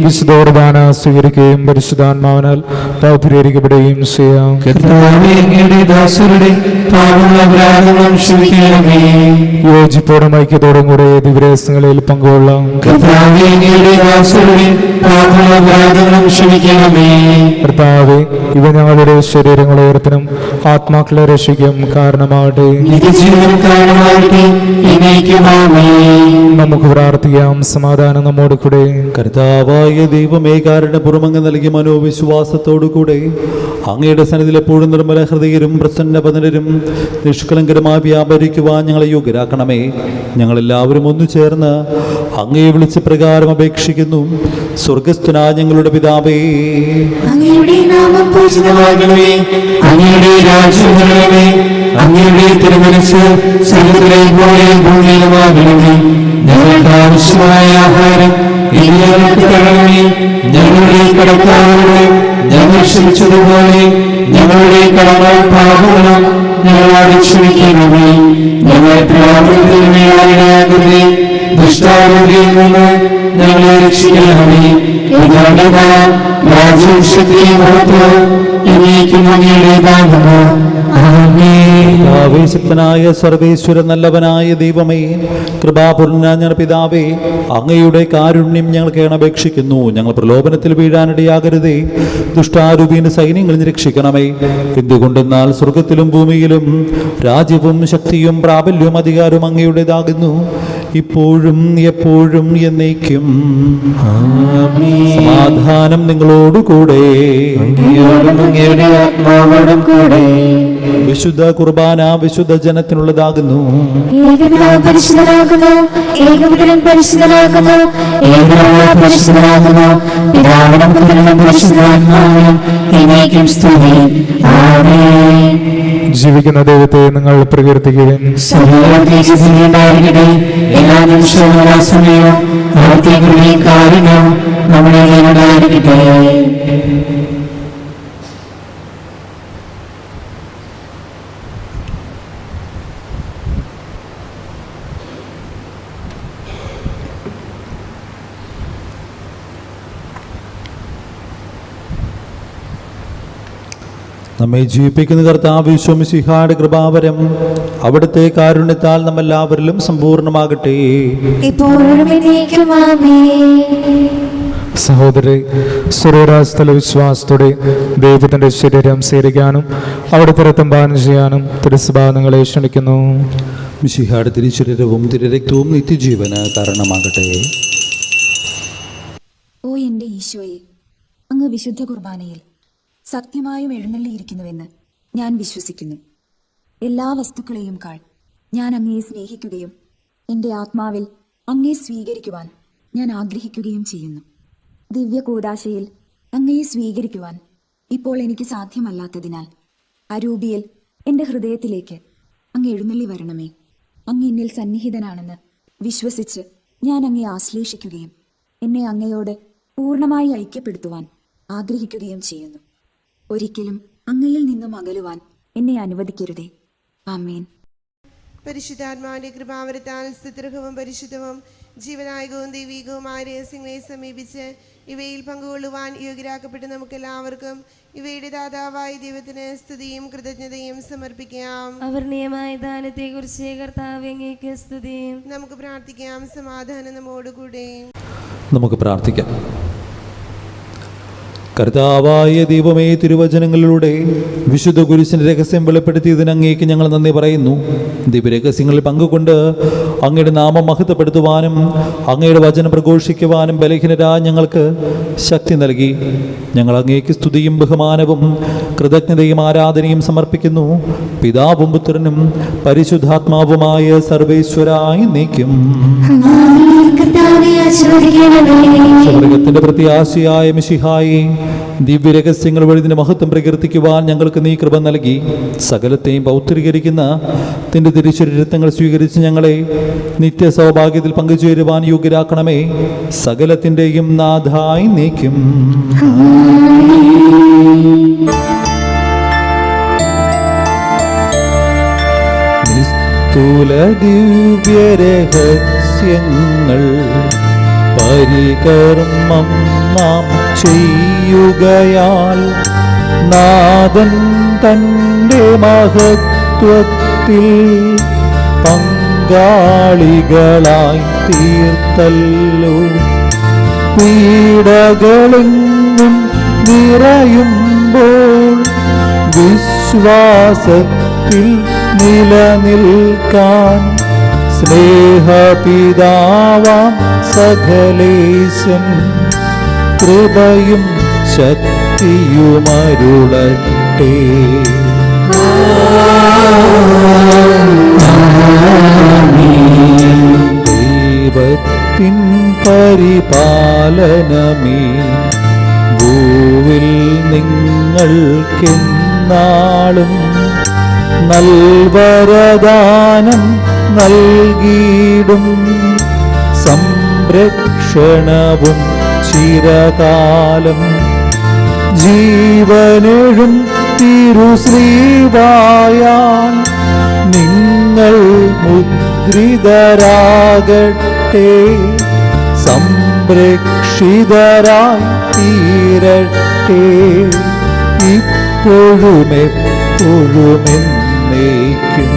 വിശുദ്ധ കുർബാന സ്വീകരിക്കുകയും പരിശുദ്ധാത്മാവിനാൽ പൗത്രീകരിക്കപ്പെടുകയും ചെയ്യാം. യോജിപ്പോടും ഐക്യത്തോടും കൂടെ ദിവരഹസ്യങ്ങളിൽ പങ്കുകൊള്ളാം. കർത്താവേ, ഇവ ഞങ്ങളുടെ ശരീരങ്ങളെ ഉയർത്തനും ആത്മാക്കളെ രക്ഷിക്കും കാരണമാകട്ടെ. നമുക്ക് പ്രാർത്ഥിക്കാം. സമാധാനം നമ്മോട് കൂടെ. കർത്താവായ ദൈവമേ, കാരുണ്യപൂർവ്വം നൽകിയ മനോവിശ്വാസത്തോടു കൂടെ അങ്ങയുടെ സന്നിധിയിൽ എപ്പോഴും നിർമ്മല ഹൃദയരും പ്രസന്നപതനരും നിഷ്കളങ്കരമായി വ്യാപരിക്കുവാൻ ഞങ്ങളെ യോഗ്യരാക്കണമേ. ഞങ്ങളെല്ലാവരും ഒന്നു ചേർന്ന് അങ്ങയെ വിളിച്ച പ്രകാരം അപേക്ഷിക്കുന്നു. സ്വർഗസ്ഥനായ ഞങ്ങളുടെ പിതാവേ, അങ്ങയുടെ നാമം പൂജിതമാകണമേ, അങ്ങയുടെ രാജ്യം വരണമേ, അങ്ങയുടെ തിരുമനസ് സ്വർഗ്ഗത്തിലെ പോലെ ഭൂമിയിലുമാകണമേ. ഞങ്ങൾക്ക് ആവശ്യമായ ആഹാരം ഇനി ഞങ്ങൾക്ക് തരണമേ. ഞങ്ങളുടെ കടക്കാരോട് ഞങ്ങൾ ക്ഷമിച്ചതുപോലെ ഞങ്ങളുടെ കടങ്ങൾ പാപങ്ങളും ഞങ്ങളോട് ക്ഷമിക്കണമേ. ഞങ്ങളെ പ്രാർത്ഥനയാകരുതേ, ദുഷ്ടാരൂപിയിൽ നിന്ന് ഞങ്ങളെ രക്ഷിക്കണമേ. രാജ്യവും ശക്തിയും മഹത്വവും എന്നേക്കും അങ്ങയുടേതാകുന്നു. ആമേൻ. ആവേശക്തനായ സർവേശ്വരൻ നല്ലവനായ ദൈവമേ, കൃപാപൂർണ്ണ ഞങ്ങളുടെ പിതാവേ, അങ്ങയുടെ കാരുണ്യം ഞങ്ങൾ കേണപേക്ഷിക്കുന്നു. ഞങ്ങൾ പ്രലോഭനത്തിൽ വീഴാനിടയാകരുതേ, ദുഷ്ടാരൂപീന്റെ സൈന്യങ്ങളിൽ രക്ഷിക്കണമേ. എന്തുകൊണ്ടെന്നാൽ സ്വർഗത്തിലും ഭൂമിയിലും രാജ്യവും ശക്തിയും പ്രാബല്യവും അധികാരവും അങ്ങയുടേതാകുന്നു, ഇപ്പോഴും എപ്പോഴും എന്നേക്കും. സമാധാനം നിങ്ങളോടുകൂടെ. അങ്ങയുടെ ആത്മാവോടും കൂടെ. വിശുദ്ധ കുർബാന വിശുദ്ധ ജനത്തിനുള്ളതാകുന്നു. പരിശുദ്ധനാകുന്നു, ഏകപുത്രൻ പരിശുദ്ധനാകുന്നു, ഏകനാഥൻ പരിശുദ്ധനാകുന്നു, പിതാവിനും പുത്രനും പരിശുദ്ധാത്മാവിനും എന്നേക്കും സ്തുതി. ആമേൻ. ജീവിക്കുന്ന ദൈവത്തെ നിങ്ങൾ പ്രകീർത്തിക്കുകയും ഉണ്ടായിരിക്കട്ടെ. എല്ലാ നിമിഷവും എല്ലാ സമയവും അവിടുത്തെ കാരുണ്യം നമ്മുടെ ഉണ്ടായിരിക്കട്ടെ. നമ്മെ ജീവിപ്പിക്കുന്ന കർത്താവ് ഈശോ മിശിഹായുടെ കൃപാവരം അവിടുത്തെ കാരുണ്യത്താൽ നമ്മെല്ലാവരിലും സമ്പൂർണ്ണമാകട്ടെ. ഇപ്പോഴും എന്നേക്കും ആമേൻ. സഹോദരി, സ്വരരാസ്ഥല വിശ്വാസത്തോടെ ദൈവത്തിന്റെ ശരീരം സ്വീകരിക്കാനും അവിടുത്തെ രക്തം പാനം ചെയ്യാനും തിരുസഭ നിങ്ങളെ ക്ഷണിക്കുന്നു. മിശിഹായുടെ തിരുശരീരവും തിരുരക്തവും നിത്യജീവന് കാരണമാകട്ടെ. ഓ എൻ്റെ ഈശോയെ, അങ്ങ് വിശുദ്ധ കുർബാനയിൽ സത്യമായും എഴുന്നള്ളിയിരിക്കുന്നുവെന്ന് ഞാൻ വിശ്വസിക്കുന്നു. എല്ലാ വസ്തുക്കളെയും കാൾ ഞാൻ അങ്ങയെ സ്നേഹിക്കുകയും എൻ്റെ ആത്മാവിൽ അങ്ങയെ സ്വീകരിക്കുവാൻ ഞാൻ ആഗ്രഹിക്കുകയും ചെയ്യുന്നു. ദിവ്യ കൂദാശയിൽ അങ്ങയെ സ്വീകരിക്കുവാൻ ഇപ്പോൾ എനിക്ക് സാധ്യമല്ലാത്തതിനാൽ അരൂപിയിൽ എൻ്റെ ഹൃദയത്തിലേക്ക് അങ്ങ് എഴുന്നള്ളി വരണമേ. അങ്ങ് എന്നിൽ സന്നിഹിതനാണെന്ന് വിശ്വസിച്ച് ഞാൻ അങ്ങയെ ആശ്ലേഷിക്കുകയും എന്നെ അങ്ങയോട് പൂർണ്ണമായി ഐക്യപ്പെടുത്തുവാൻ ആഗ്രഹിക്കുകയും ചെയ്യുന്നു. ഒരിക്കലും അങ്ങയിൽ നിന്നും അകലുവാൻ എന്നെ അനുവദിക്കരുതേ. ആമേൻ. പരിശുദ്ധാത്മാവിന്റെ കൃപാവരത്താൽ സ്തുത്യർഹവും പരിശുദ്ധവും ജീവനായകവും ദൈവികവുമായ രഹസ്യങ്ങളെ സമീപിച്ച് ഇവയിൽ പങ്കുകൊള്ളുവാൻ യോഗ്യരാക്കപ്പെട്ട് നമുക്കെല്ലാവർക്കും ഇവയുടെ ദാതാവായ ദൈവത്തിന് സ്തുതിയും കൃതജ്ഞതയും സമർപ്പിക്കാം. അവർണ്ണീയമായ ദാനത്തെക്കുറിച്ച് കർത്താവേ അങ്ങേക്ക് സ്തുതി. നമുക്ക് പ്രാർത്ഥിക്കാം. സമാധാനം നമ്മോടുകൂടെ. നമുക്ക് പ്രാർത്ഥിക്കാം. കർത്താവായ ദൈവമേ, തിരുവചനങ്ങളിലൂടെ വിശുദ്ധ കുരിശിന്റെ രഹസ്യം വെളിപ്പെടുത്തിയതിന് അങ്ങേക്ക് ഞങ്ങൾ നന്ദി പറയുന്നു. ദിവ്യരഹസ്യങ്ങളിൽ പങ്കുകൊണ്ട് അങ്ങയുടെ നാമം മഹത്വപ്പെടുത്തുവാനും അങ്ങയുടെ വചനം പ്രഘോഷിക്കുവാനും ബലഹീനരായ ഞങ്ങൾക്ക് ശക്തി നൽകി. ഞങ്ങൾ അങ്ങേക്ക് സ്തുതിയും ബഹുമാനവും കൃതജ്ഞതയും ആരാധനയും സമർപ്പിക്കുന്നു. പിതാവും പുത്രനും പരിശുദ്ധാത്മാവുമായ സർവേശ്വരായി നീക്കും. സ്വർഗത്തിന്റെ പ്രത്യാശയായ മിശിഹായി, ദിവ്യരഹസ്യങ്ങൾ വഴി നിന്റെ മഹത്വം പ്രകീർത്തിക്കുവാൻ ഞങ്ങൾക്ക് നീ കൃപ നൽകി. സകലത്തെയും പൗത്രീകരിക്കുന്ന നിന്റെ തിരുശരീരങ്ങൾ സ്വീകരിച്ച് ഞങ്ങളെ നിത്യ സൗഭാഗ്യത്തിൽ പങ്കുചേരുവാൻ യോഗ്യരാക്കണമേ. സകലത്തിൻ്റെയും നാഥായി നീക്കും. നിസ്തുല ദിവ്യരഹസ്യങ്ങൾ പരികർമ്മം നാം ചെയ്യുകയാൽ നാഥൻ തൻ്റെ മഹത്വത്തിൽ പങ്കാളികളായി തീർത്തല്ലോ. പീഡകളെങ്ങും നിറയുമ്പോൾ വിശ്വാസത്തിൽ നിലനിൽക്കാൻ സ്നേഹപിതാവാം സകലേശൻ കൃപയും ശക്തിയുമരുളട്ടെ. ദൈവത്തിൻ പരിപാലനമേ, ഭൂവിൽ നിങ്ങൾക്കെന്നാളും നൽവരദാനം നൽകിയിടും സംരക്ഷണവും ചിരകാലം ജീവനെഴും തിരുശ്രീവായാൽ നിങ്ങൾ മുദ്രിതരാകട്ടെ സംരക്ഷിതരായി തീരട്ടെ ഇപ്പോഴും എപ്പോഴും എന്നേക്കും.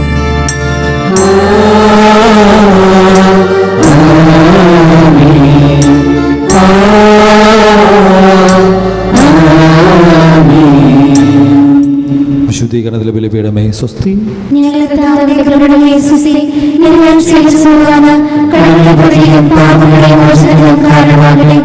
വിശുദ്ധീകരണത്തിലെ ബലിപീഠമേ സ്വസ്തി. ഞങ്ങളെ കർത്താവിന്റെ കൃപയുടെ സ്തുതി. ഞങ്ങൾ സ്വീകരിച്ചു പോകാന് കടങ്ങളുടെ പ്രതിയും പാപങ്ങളുടെ മോചനത്തിനും കാരണമാകട്ടെ.